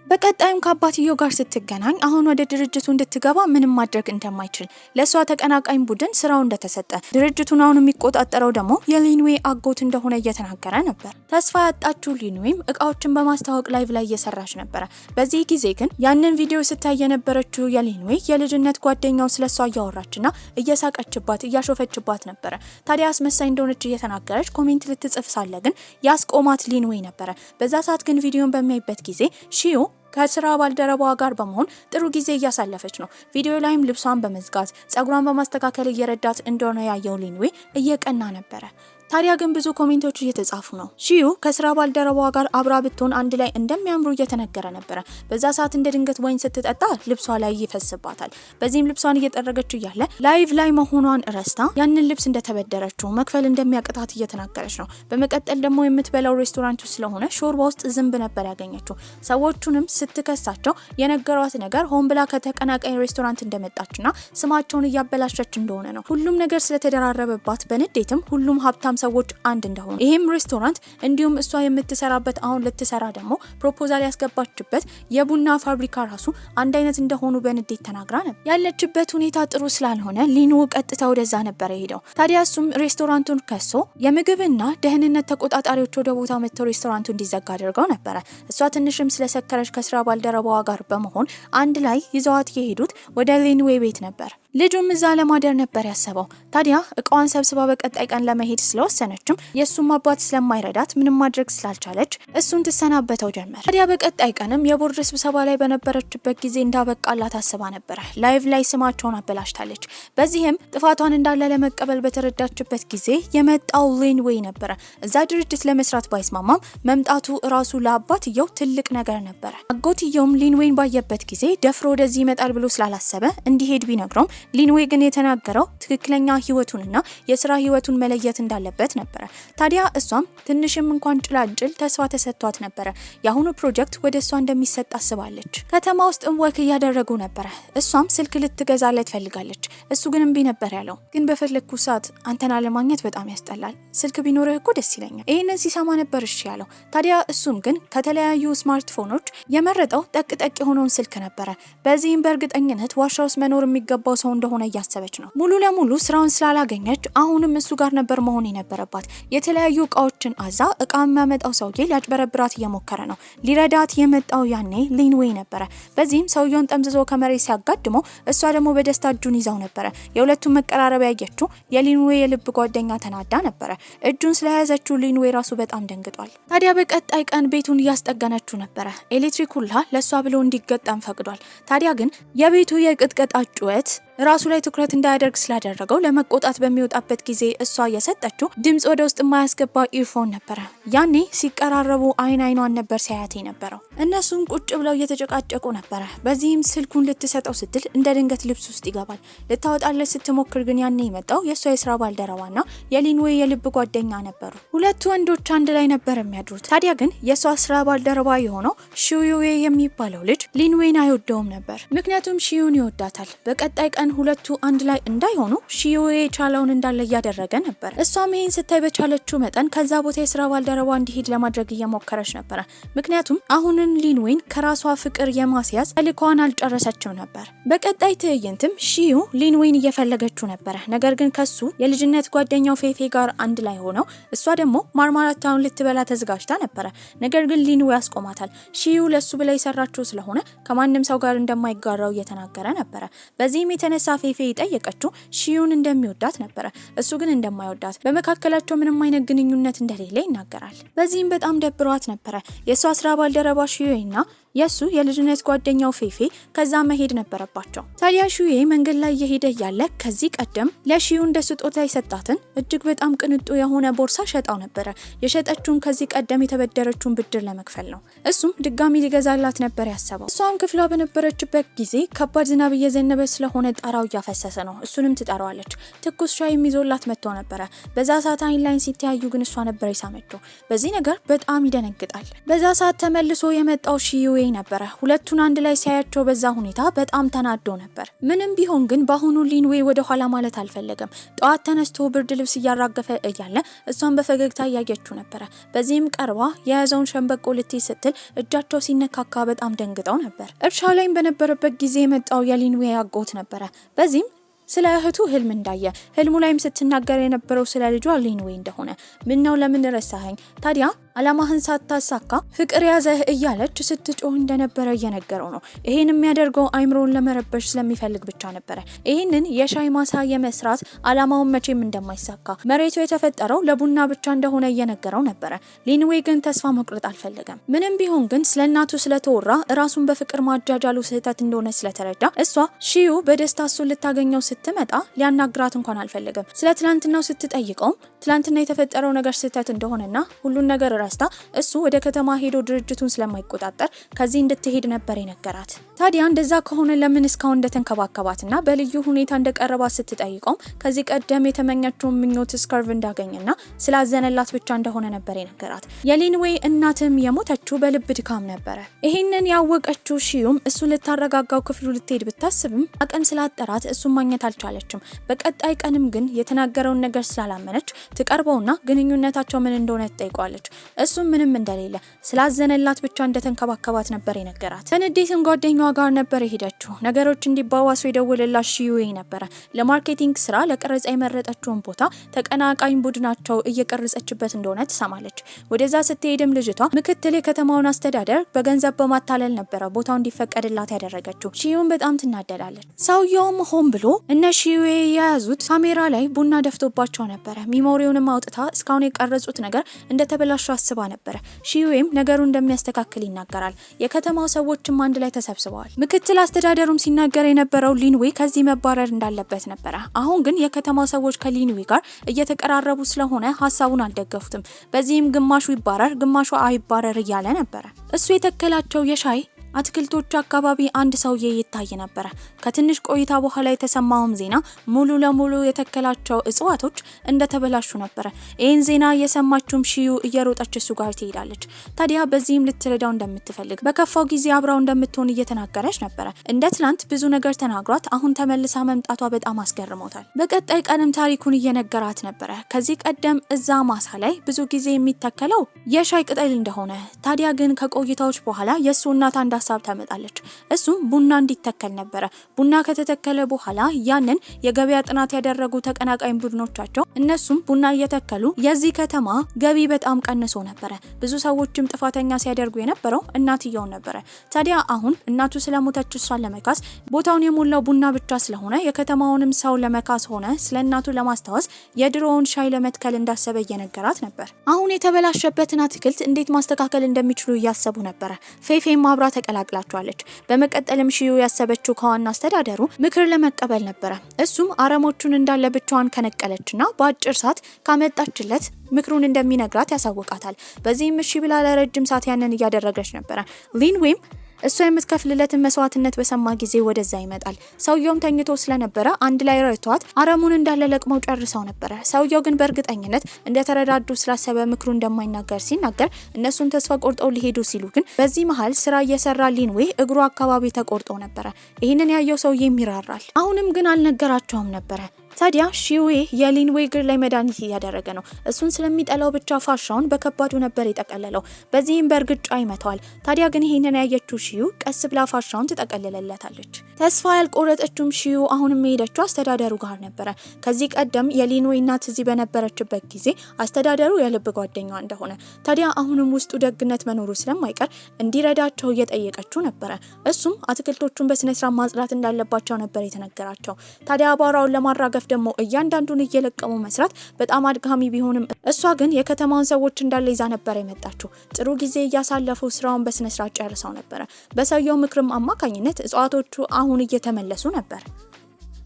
A: በቀጣይም ከአባትየው ጋር ስትገናኝ አሁን ወደ ድርጅቱ እንድትገባ ምንም ማድረግ እንደማይችል ለሷ ተቀናቃኝ ቡድን ስራው እንደተሰጠ ድርጅቱን አሁን የሚቆጣጠረው ደግሞ የሊንዌይ አጎት እንደሆነ እየተናገረ ነበር። ተስፋ ያጣችው ሊንዌይም እቃዎችን በማስተዋወቅ ላይቭ ላይ እየሰራች ነበረ። በዚህ ጊዜ ግን ያንን ቪዲዮ ስታይ የነበረችው የሊንዌይ የልጅነት ጓደኛው ስለሷ እያወራችና እየሳቀችባት እያሾፈችባት ነበረ። ታዲያ አስመሳይ እንደሆነች እየተናገረች ኮሜንት ልትጽፍ ሳለ ግን ያስቆማት ሊንዌይ ነበረ። በዛ ሰዓት ግን ቪዲዮን በሚያይበት ጊዜ ሺዩ ከስራ ባልደረባዋ ጋር በመሆን ጥሩ ጊዜ እያሳለፈች ነው። ቪዲዮ ላይም ልብሷን በመዝጋት ጸጉሯን በማስተካከል እየረዳት እንደሆነ ያየው ሊንዌይ እየቀና ነበረ። ታዲያ ግን ብዙ ኮሜንቶች እየተጻፉ ነው። ሺዩ ከስራ ባልደረባዋ ጋር አብራ ብትሆን አንድ ላይ እንደሚያምሩ እየተነገረ ነበረ። በዛ ሰዓት እንደ ድንገት ወይን ስትጠጣ ልብሷ ላይ ይፈስባታል። በዚህም ልብሷን እየጠረገች እያለ ላይቭ ላይ መሆኗን ረስታ ያንን ልብስ እንደተበደረችው መክፈል እንደሚያቅታት እየተናገረች ነው። በመቀጠል ደግሞ የምትበላው ሬስቶራንቱ ስለሆነ ሾርባ ውስጥ ዝንብ ነበር ያገኘችው። ሰዎቹንም ስትከሳቸው የነገሯት ነገር ሆን ብላ ከተቀናቃኝ ሬስቶራንት እንደመጣችና ስማቸውን እያበላሸች እንደሆነ ነው። ሁሉም ነገር ስለተደራረበባት በንዴትም ሁሉም ሀብታም ሰዎች አንድ እንደሆኑ ይሄም ሬስቶራንት እንዲሁም እሷ የምትሰራበት አሁን ልትሰራ ደግሞ ፕሮፖዛል ያስገባችበት የቡና ፋብሪካ ራሱ አንድ አይነት እንደሆኑ በንዴት ተናግራ ነበር። ያለችበት ሁኔታ ጥሩ ስላልሆነ ሊኑ ቀጥታ ወደዛ ነበር የሄደው። ታዲያ እሱም ሬስቶራንቱን ከሶ የምግብና ደህንነት ተቆጣጣሪዎች ወደ ቦታው መጥተው ሬስቶራንቱ እንዲዘጋ አድርገው ነበረ። እሷ ትንሽም ስለሰከረች ከስራ ባልደረባዋ ጋር በመሆን አንድ ላይ ይዘዋት የሄዱት ወደ ሊንዌይ ቤት ነበር። ልጁም እዛ ለማደር ነበር ያሰበው። ታዲያ እቃዋን ሰብስባ በቀጣይ ቀን ለመሄድ ስለወሰነችም የእሱም አባት ስለማይረዳት ምንም ማድረግ ስላልቻለች እሱን ትሰናበተው ጀመር። ታዲያ በቀጣይ ቀንም የቦርድ ስብሰባ ላይ በነበረችበት ጊዜ እንዳበቃላት አስባ ነበረ። ላይቭ ላይ ስማቸውን አበላሽታለች። በዚህም ጥፋቷን እንዳለ ለመቀበል በተረዳችበት ጊዜ የመጣው ሊንዌይ ነበረ። እዛ ድርጅት ለመስራት ባይስማማም መምጣቱ እራሱ ለአባትየው ትልቅ ነገር ነበረ። አጎትየውም ሊንዌይን ባየበት ጊዜ ደፍሮ ወደዚህ ይመጣል ብሎ ስላላሰበ እንዲሄድ ቢነግረውም ሊንዌይ ግን የተናገረው ትክክለኛ ህይወቱንና የስራ ህይወቱን መለየት እንዳለበት ነበረ። ታዲያ እሷም ትንሽም እንኳን ጭላንጭል ተስፋ ተሰጥቷት ነበረ። የአሁኑ ፕሮጀክት ወደ እሷ እንደሚሰጥ አስባለች። ከተማ ውስጥ ወክ እያደረጉ ነበረ። እሷም ስልክ ልትገዛለት ፈልጋለች። እሱ ግን እምቢ ነበር ያለው። ግን በፈለግኩ ሰዓት አንተን አለማግኘት በጣም ያስጠላል፣ ስልክ ቢኖርህ እኮ ደስ ይለኛል። ይህንን ሲሰማ ነበር እሺ ያለው። ታዲያ እሱም ግን ከተለያዩ ስማርትፎኖች የመረጠው ጠቅጠቅ የሆነውን ስልክ ነበረ። በዚህም በእርግጠኝነት ዋሻ ውስጥ መኖር የሚገባው ሰው እንደሆነ እያሰበች ነው። ሙሉ ለሙሉ ስራውን ስላላገኘች አሁንም እሱ ጋር ነበር መሆን የነበረባት። የተለያዩ እቃዎችን አዛ እቃ የሚያመጣው ሰውዬ ሊያጭበረብራት እየሞከረ ነው። ሊረዳት የመጣው ያኔ ሊንዌይ ነበረ። በዚህም ሰውየውን ጠምዝዞ ከመሬት ሲያጋድመው እሷ ደግሞ በደስታ እጁን ይዛው ነበረ። የሁለቱም መቀራረብ ያየችው የሊንዌይ የልብ ጓደኛ ተናዳ ነበረ። እጁን ስለያዘችው ሊንዌይ ራሱ በጣም ደንግጧል። ታዲያ በቀጣይ ቀን ቤቱን እያስጠገነችው ነበረ። ኤሌክትሪክ ሁላ ለሷ ብሎ እንዲገጠም ፈቅዷል። ታዲያ ግን የቤቱ የቅጥቀጣ ጩኸት ራሱ ላይ ትኩረት እንዳያደርግ ስላደረገው ለመቆጣት በሚወጣበት ጊዜ እሷ የሰጠችው ድምጽ ወደ ውስጥ የማያስገባ ኢርፎን ነበረ። ያኔ ሲቀራረቡ አይኗን ነበር ሲያያት ነበረው። እነሱም ቁጭ ብለው እየተጨቃጨቁ ነበረ። በዚህም ስልኩን ልትሰጠው ስትል እንደ ድንገት ልብስ ውስጥ ይገባል። ልታወጣለት ስትሞክር ግን ያኔ የመጣው የእሷ የስራ ባልደረባና የሊንዌይ የልብ ጓደኛ ነበሩ። ሁለቱ ወንዶች አንድ ላይ ነበር የሚያድሩት። ታዲያ ግን የእሷ ስራ ባልደረባ የሆነው ሺዩዌ የሚባለው ልጅ ሊንዌይን አይወደውም ነበር። ምክንያቱም ሺዩን ይወዳታል። በቀጣይ ቀን ሁለቱ አንድ ላይ እንዳይሆኑ ሺዩዌ የቻለውን እንዳለ እያደረገ ነበር። እሷም ይህን ስታይ በቻለችው መጠን ከዛ ቦታ የስራ ባልደረባ እንዲሄድ ለማድረግ እየሞከረች ነበረ። ምክንያቱም አሁንን ሊንዌይን ከራሷ ፍቅር የማስያዝ ተልዕኮዋን አልጨረሰችም ነበር። በቀጣይ ትዕይንትም ሺዩ ሊንዌይን እየፈለገችው ነበረ። ነገር ግን ከሱ የልጅነት ጓደኛው ፌፌ ጋር አንድ ላይ ሆነው እሷ ደግሞ ማርማራታውን ልትበላ ተዘጋጅታ ነበረ። ነገር ግን ሊንዌይ ያስቆማታል። ሺዩ ለሱ ብላ የሰራችው ስለሆነ ከማንም ሰው ጋር እንደማይጋራው እየተናገረ ነበረ። በዚህም የተነሳ ፌፌ የጠየቀችው ሺዩን እንደሚወዳት ነበረ። እሱ ግን እንደማይወዳት፣ በመካከላቸው ምንም አይነት ግንኙነት እንደሌለ ይናገራል። በዚህም በጣም ደብሯት ነበረ። የእሷ ስራ ባልደረባ ሺዩና የሱ የልጅነት ጓደኛው ፌፌ ከዛ መሄድ ነበረባቸው። ታዲያ ሺዩዬ መንገድ ላይ እየሄደ እያለ ከዚህ ቀደም ለሺዩ እንደ ስጦታ የሰጣትን እጅግ በጣም ቅንጡ የሆነ ቦርሳ ሸጣው ነበረ። የሸጠችውን ከዚህ ቀደም የተበደረችውን ብድር ለመክፈል ነው። እሱም ድጋሚ ሊገዛላት ነበር ያሰበው። እሷም ክፍሏ በነበረችበት ጊዜ ከባድ ዝናብ እየዘነበ ስለሆነ ጣራው እያፈሰሰ ነው። እሱንም ትጠራዋለች። ትኩስ ሻይ ይዞላት መጥቶ ነበረ። በዛ ሰዓት አይን ላይን ሲተያዩ ግን እሷ ነበር የሳመችው። በዚህ ነገር በጣም ይደነግጣል። በዛ ሰዓት ተመልሶ የመጣው ሺዩዌ ነበረ። ሁለቱን አንድ ላይ ሲያያቸው በዛ ሁኔታ በጣም ተናዶ ነበር። ምንም ቢሆን ግን በአሁኑ ሊንዌይ ወደ ኋላ ማለት አልፈለገም። ጠዋት ተነስቶ ብርድ ልብስ እያራገፈ እያለ እሷን በፈገግታ እያየችው ነበረ። በዚህም ቀርባ የያዘውን ሸንበቆ ልትይዝ ስትል እጃቸው ሲነካካ በጣም ደንግጠው ነበር። እርሻው ላይም በነበረበት ጊዜ የመጣው የሊንዌይ አጎት ነበረ። በዚህም ስለ እህቱ ህልም እንዳየ፣ ህልሙ ላይም ስትናገር የነበረው ስለ ልጇ ሊንዌይ እንደሆነ፣ ምን ነው ለምን ረሳኸኝ? ታዲያ አላማህን ሳታሳካ ፍቅር ያዘህ እያለች ስትጮህ እንደነበረ እየነገረው ነው። ይሄን የሚያደርገው አይምሮን ለመረበሽ ስለሚፈልግ ብቻ ነበረ። ይሄንን የሻይ ማሳ የመስራት አላማውን መቼም እንደማይሳካ፣ መሬቱ የተፈጠረው ለቡና ብቻ እንደሆነ እየነገረው ነበረ። ሊንዌይ ግን ተስፋ መቁረጥ አልፈለገም። ምንም ቢሆን ግን ስለ እናቱ ስለተወራ ራሱን በፍቅር ማጃጃሉ ስህተት እንደሆነ ስለተረዳ እሷ ሺዩ በደስታ እሱን ልታገኘው ስትመጣ ሊያናግራት እንኳን አልፈለገም። ስለ ትላንትናው ስትጠይቀውም ትላንትና የተፈጠረው ነገር ስህተት እንደሆነና ሁሉን ነገር ረስታ እሱ ወደ ከተማ ሄዶ ድርጅቱን ስለማይቆጣጠር ከዚህ እንድትሄድ ነበር የነገራት። ታዲያ እንደዛ ከሆነ ለምን እስካሁን እንደተንከባከባትና በልዩ ሁኔታ እንደቀረባት ስትጠይቀውም ከዚህ ቀደም የተመኘችውን ምኞት ስከርቭ እንዳገኘና ስላዘነላት ብቻ እንደሆነ ነበር የነገራት። የሊንዌይ እናትም የሞተችው በልብ ድካም ነበረ። ይሄንን ያወቀችው ሺዩም እሱ ልታረጋጋው ክፍሉ ልትሄድ ብታስብም አቅም ስላጠራት እሱን ማግኘት አልቻለችም። በቀጣይ ቀንም ግን የተናገረውን ነገር ስላላመነች ትቀርበውና ግንኙነታቸው ምን እንደሆነ ትጠይቋለች። እሱም ምንም እንደሌለ ስላዘነላት ብቻ እንደተንከባከባት ነበር የነገራት። በንዴትም ጓደኛዋ ጋር ነበር የሄደችው። ነገሮች እንዲባባሱ የደወለላት ሺዩዌ ነበረ። ለማርኬቲንግ ስራ ለቀረጻ የመረጠችውን ቦታ ተቀናቃኝ ቡድናቸው እየቀረጸችበት እንደሆነ ትሰማለች። ወደዛ ስትሄድም ልጅቷ ምክትል የከተማውን አስተዳደር በገንዘብ በማታለል ነበረ ቦታው እንዲፈቀድላት ያደረገችው። ሺዩን በጣም ትናደዳለች። ሰውየውም ሆን ብሎ እነ ሺዩዌ የያዙት ካሜራ ላይ ቡና ደፍቶባቸው ነበረ። ሚሞሪውንም አውጥታ እስካሁን የቀረጹት ነገር እንደተበላሹ አስባ ነበረ። ሺዩዌም ነገሩ እንደሚያስተካክል ይናገራል። የከተማው ሰዎችም አንድ ላይ ተሰብስበዋል። ምክትል አስተዳደሩም ሲናገር የነበረው ሊንዌይ ከዚህ መባረር እንዳለበት ነበረ። አሁን ግን የከተማው ሰዎች ከሊንዌይ ጋር እየተቀራረቡ ስለሆነ ሀሳቡን አልደገፉትም። በዚህም ግማሹ ይባረር ግማሹ አይባረር እያለ ነበረ። እሱ የተከላቸው የሻይ አትክልቶች አካባቢ አንድ ሰውዬ ይታይ ነበረ። ከትንሽ ቆይታ በኋላ የተሰማውም ዜና ሙሉ ለሙሉ የተከላቸው እጽዋቶች እንደተበላሹ ነበረ። ይህን ዜና የሰማችውም ሺዩ እየሮጠች እሱ ጋር ትሄዳለች። ታዲያ በዚህም ልትረዳው እንደምትፈልግ በከፋው ጊዜ አብራው እንደምትሆን እየተናገረች ነበረ። እንደ ትናንት ብዙ ነገር ተናግሯት አሁን ተመልሳ መምጣቷ በጣም አስገርሞታል። በቀጣይ ቀንም ታሪኩን እየነገራት ነበረ። ከዚህ ቀደም እዛ ማሳ ላይ ብዙ ጊዜ የሚተከለው የሻይ ቅጠል እንደሆነ፣ ታዲያ ግን ከቆይታዎች በኋላ የእሱ እናት አንድ ሀሳብ ታመጣለች። እሱም ቡና እንዲተከል ነበረ። ቡና ከተተከለ በኋላ ያንን የገበያ ጥናት ያደረጉ ተቀናቃኝ ቡድኖቻቸው እነሱም ቡና እየተከሉ የዚህ ከተማ ገቢ በጣም ቀንሶ ነበረ። ብዙ ሰዎችም ጥፋተኛ ሲያደርጉ የነበረው እናትየው ነበረ። ታዲያ አሁን እናቱ ስለሞተች እሷን ለመካስ ቦታውን የሞላው ቡና ብቻ ስለሆነ የከተማውንም ሰው ለመካስ ሆነ ስለ እናቱ ለማስታወስ የድሮውን ሻይ ለመትከል እንዳሰበ እየነገራት ነበር። አሁን የተበላሸበትን አትክልት እንዴት ማስተካከል እንደሚችሉ እያሰቡ ነበረ። ፌፌም አብራ ተቀላቅላቸዋለች። በመቀጠልም ሺዩ ያሰበችው ከዋና አስተዳደሩ ምክር ለመቀበል ነበረ። እሱም አረሞቹን እንዳለ ብቻዋን ከነቀለችና በአጭር ሰዓት ካመጣችለት ምክሩን እንደሚነግራት ያሳውቃታል። በዚህም እሺ ብላ ለረጅም ሰዓት ያንን እያደረገች ነበረ። ሊንዌይም እሷ የምትከፍልለትን መስዋዕትነት በሰማ ጊዜ ወደዛ ይመጣል። ሰውየውም ተኝቶ ስለነበረ አንድ ላይ ረድቷት አረሙን እንዳለ ለቅመው ጨርሰው ነበረ። ሰውየው ግን በእርግጠኝነት እንደተረዳዱ ስላሰበ ምክሩ እንደማይናገር ሲናገር እነሱም ተስፋ ቆርጠው ሊሄዱ ሲሉ ግን በዚህ መሃል ስራ እየሰራ ሊንዌይ እግሩ አካባቢ ተቆርጦ ነበረ። ይህንን ያየው ሰውዬም ይራራል። አሁንም ግን አልነገራቸውም ነበረ። ታዲያ ሺዩዌ የሊንዌይ እግር ላይ መድኃኒት እያደረገ ነው። እሱን ስለሚጠላው ብቻ ፋሻውን በከባዱ ነበር የጠቀለለው። በዚህም በእርግጫ ይመታዋል። ታዲያ ግን ይሄንን ያየችው ሺዩ ቀስ ብላ ፋሻውን ትጠቀልለለታለች። ተስፋ ያልቆረጠችውም ሺዩ አሁንም የሄደችው አስተዳደሩ ጋር ነበረ። ከዚህ ቀደም የሊንዌይ እናት እዚህ በነበረችበት ጊዜ አስተዳደሩ የልብ ጓደኛዋ እንደሆነ፣ ታዲያ አሁንም ውስጡ ደግነት መኖሩ ስለማይቀር እንዲረዳቸው እየጠየቀችው ነበረ። እሱም አትክልቶቹን በስነስርዓት ማጽዳት እንዳለባቸው ነበር የተነገራቸው። ታዲያ አቧራውን ለማራገፍ ደግሞ እያንዳንዱን እየለቀሙ መስራት በጣም አድካሚ ቢሆንም እሷ ግን የከተማውን ሰዎች እንዳለ ይዛ ነበር የመጣችው። ጥሩ ጊዜ እያሳለፉ ስራውን በስነ ስርዓት ጨርሰው ነበረ። በሰውየው ምክርም አማካኝነት እጽዋቶቹ አሁን እየተመለሱ ነበር።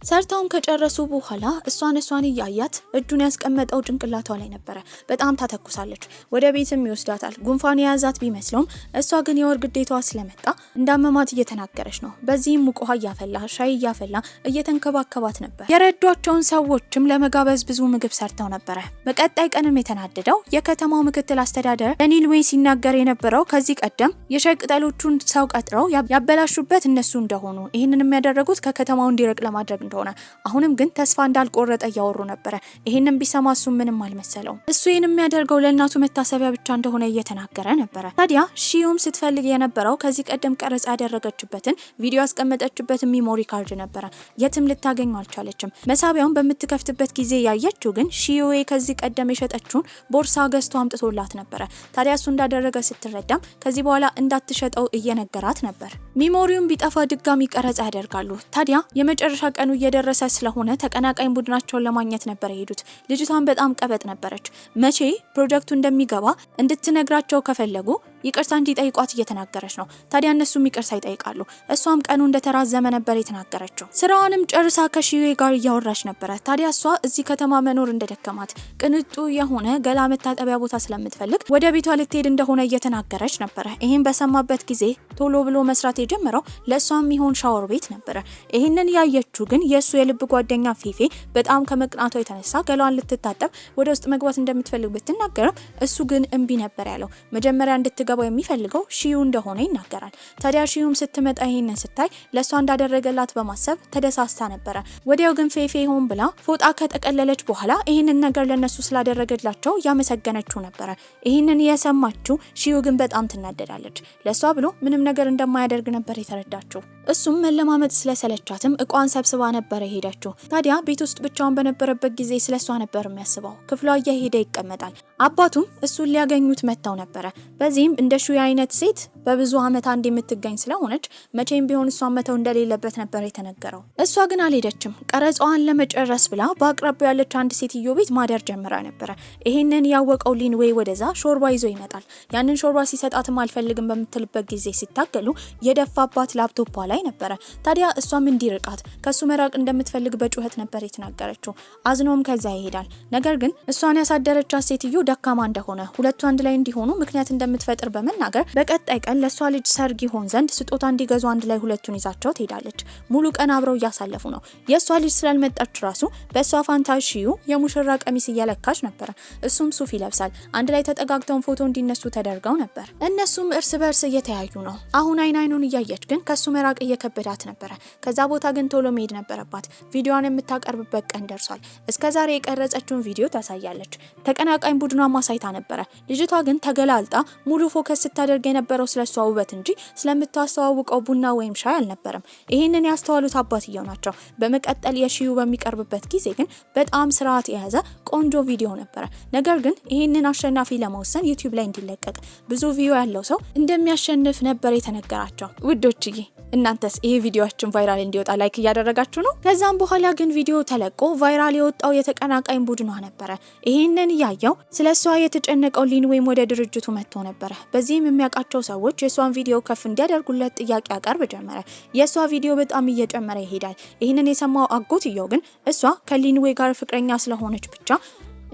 A: ሰርተውም ከጨረሱ በኋላ እሷን እያያት እጁን ያስቀመጠው ጭንቅላቷ ላይ ነበረ። በጣም ታተኩሳለች። ወደ ቤትም ይወስዳታል። ጉንፋን የያዛት ቢመስለውም እሷ ግን የወር ግዴታዋ ስለመጣ እንዳመማት እየተናገረች ነው። በዚህም ሙቅ ውሃ እያፈላ ሻይ እያፈላ እየተንከባከባት ነበር። የረዷቸውን ሰዎችም ለመጋበዝ ብዙ ምግብ ሰርተው ነበረ። በቀጣይ ቀንም የተናደደው የከተማው ምክትል አስተዳደር ለሊንዌይ ሲናገር የነበረው ከዚህ ቀደም የሻይ ቅጠሎቹን ሰው ቀጥረው ያበላሹበት እነሱ እንደሆኑ፣ ይህንን የሚያደረጉት ከከተማው እንዲርቅ ለማድረግ እንደሆነ፣ አሁንም ግን ተስፋ እንዳልቆረጠ እያወሩ ነበረ። ይሄንን ቢሰማ እሱ ምንም አልመሰለውም። እሱ ይሄን የሚያደርገው ለእናቱ መታሰቢያ ብቻ እንደሆነ እየተናገረ ነበረ። ታዲያ ሺዩም ስትፈልግ የነበረው ከዚህ ቀደም ቀረጻ ያደረገችበትን ቪዲዮ ያስቀመጠችበትን ሚሞሪ ካርድ ነበረ። የትም ልታገኘው አልቻለችም። መሳቢያውን በምትከፍትበት ጊዜ ያየችው ግን ሺዩዌ ከዚህ ቀደም የሸጠችውን ቦርሳ ገዝቶ አምጥቶላት ነበረ። ታዲያ እሱ እንዳደረገ ስትረዳም ከዚህ በኋላ እንዳትሸጠው እየነገራት ነበር። ሚሞሪውን ቢጠፋ ድጋሚ ቀረጻ ያደርጋሉ። ታዲያ የመጨረሻ ቀኑ እየደረሰ ስለሆነ ተቀናቃኝ ቡድናቸውን ለማግኘት ነበር የሄዱት። ልጅቷን በጣም ቀበጥ ነበረች። መቼ ፕሮጀክቱ እንደሚገባ እንድትነግራቸው ከፈለጉ ይቅርታ እንዲጠይቋት እየተናገረች ነው። ታዲያ እነሱም ይቅርታ ይጠይቃሉ። እሷም ቀኑ እንደተራዘመ ነበር የተናገረችው። ስራዋንም ጨርሳ ከሺዩዌ ጋር እያወራች ነበረ። ታዲያ እሷ እዚህ ከተማ መኖር እንደደከማት ቅንጡ የሆነ ገላ መታጠቢያ ቦታ ስለምትፈልግ ወደ ቤቷ ልትሄድ እንደሆነ እየተናገረች ነበረ። ይህን በሰማበት ጊዜ ቶሎ ብሎ መስራት የጀመረው ለእሷ የሚሆን ሻወር ቤት ነበረ። ይህንን ያየችው ግን የእሱ የልብ ጓደኛ ፊፌ በጣም ከመቅናቷ የተነሳ ገላዋን ልትታጠብ ወደ ውስጥ መግባት እንደምትፈልግ ብትናገርም እሱ ግን እምቢ ነበር ያለው። መጀመሪያ እንድትገባው የሚፈልገው ሺዩ እንደሆነ ይናገራል። ታዲያ ሺዩም ስትመጣ ይሄንን ስታይ ለሷ እንዳደረገላት በማሰብ ተደሳስታ ነበረ። ወዲያው ግን ፌፌ ሆን ብላ ፎጣ ከጠቀለለች በኋላ ይሄንን ነገር ለነሱ ስላደረገላቸው ያመሰገነችው ነበረ። ይሄንን የሰማችው ሺዩ ግን በጣም ትናደዳለች። ለሷ ብሎ ምንም ነገር እንደማያደርግ ነበር የተረዳችው። እሱም መለማመጥ ስለሰለቻትም እቋን ሰብስባ ነበር የሄደችው። ታዲያ ቤት ውስጥ ብቻውን በነበረበት ጊዜ ስለሷ ነበር የሚያስበው። ክፍሏ እየሄደ ይቀመጣል። አባቱም እሱን ሊያገኙት መጥተው ነበረ። በዚህም እንደ ሺዩ አይነት ሴት በብዙ ዓመት አንድ የምትገኝ ስለሆነች መቼም ቢሆን እሷን መተው እንደሌለበት ነበር የተነገረው። እሷ ግን አልሄደችም። ቀረጻዋን ለመጨረስ ብላ በአቅራቢያው ያለች አንድ ሴትዮ ቤት ማደር ጀምራ ነበረ። ይሄንን ያወቀው ሊንዌይ ወደዛ ሾርባ ይዞ ይመጣል። ያንን ሾርባ ሲሰጣትም አልፈልግም በምትልበት ጊዜ ሲታገሉ የደፋባት ላፕቶፓ ላይ ነበረ። ታዲያ እሷም እንዲርቃት ከሱ መራቅ እንደምትፈልግ በጩኸት ነበር የተናገረችው። አዝኖም ከዛ ይሄዳል። ነገር ግን እሷን ያሳደረቻት ሴትዮ ደካማ እንደሆነ ሁለቱ አንድ ላይ እንዲሆኑ ምክንያት እንደምትፈጥር በመናገር በቀጣይ ቀን ለሷ ልጅ ሰርግ ይሆን ዘንድ ስጦታ እንዲገዙ አንድ ላይ ሁለቱን ይዛቸው ትሄዳለች። ሙሉ ቀን አብረው እያሳለፉ ነው። የሷ ልጅ ስላልመጣች ራሱ በሷ ፋንታ ሺዩ የሙሽራ ቀሚስ እየለካች ነበረ። እሱም ሱፍ ይለብሳል። አንድ ላይ ተጠጋግተውን ፎቶ እንዲነሱ ተደርገው ነበር። እነሱም እርስ በርስ እየተያዩ ነው። አሁን አይኑን እያየች ግን ከሱ መራቅ እየከበዳት ነበረ። ከዛ ቦታ ግን ቶሎ መሄድ ነበረባት። ቪዲዮዋን የምታቀርብበት ቀን ደርሷል። እስከዛሬ የቀረጸችውን ቪዲዮ ታሳያለች። ተቀናቃኝ ቡድኗ ማሳይታ ነበረ። ልጅቷ ግን ተገላልጣ ሙሉ ፎከስ ስታደርግ የነበረው ስለሷ ውበት እንጂ ስለምታስተዋውቀው ቡና ወይም ሻይ አልነበረም። ይህንን ያስተዋሉት አባትየው ናቸው። በመቀጠል የሺዩ በሚቀርብበት ጊዜ ግን በጣም ስርዓት የያዘ ቆንጆ ቪዲዮ ነበረ። ነገር ግን ይህንን አሸናፊ ለመወሰን ዩቲዩብ ላይ እንዲለቀቅ ብዙ ቪዲዮ ያለው ሰው እንደሚያሸንፍ ነበር የተነገራቸው። ውዶችዬ እናንተስ ይሄ ቪዲዮአችን ቫይራል እንዲወጣ ላይክ እያደረጋችሁ ነው? ከዛም በኋላ ግን ቪዲዮ ተለቆ ቫይራል የወጣው የተቀናቃኝ ቡድኗ ነበረ። ይሄንን ያየው ስለሷ የተጨነቀው ሊንዌይም ወደ ድርጅቱ መጥቶ ነበረ። በዚህም የሚያውቃቸው ሰዎች የሷን ቪዲዮ ከፍ እንዲያደርጉለት ጥያቄ ያቀርብ ጀመረ። የሷ ቪዲዮ በጣም እየጨመረ ይሄዳል። ይሄንን የሰማው አጎትየው ግን እሷ ከሊንዌይ ጋር ፍቅረኛ ስለሆነች ብቻ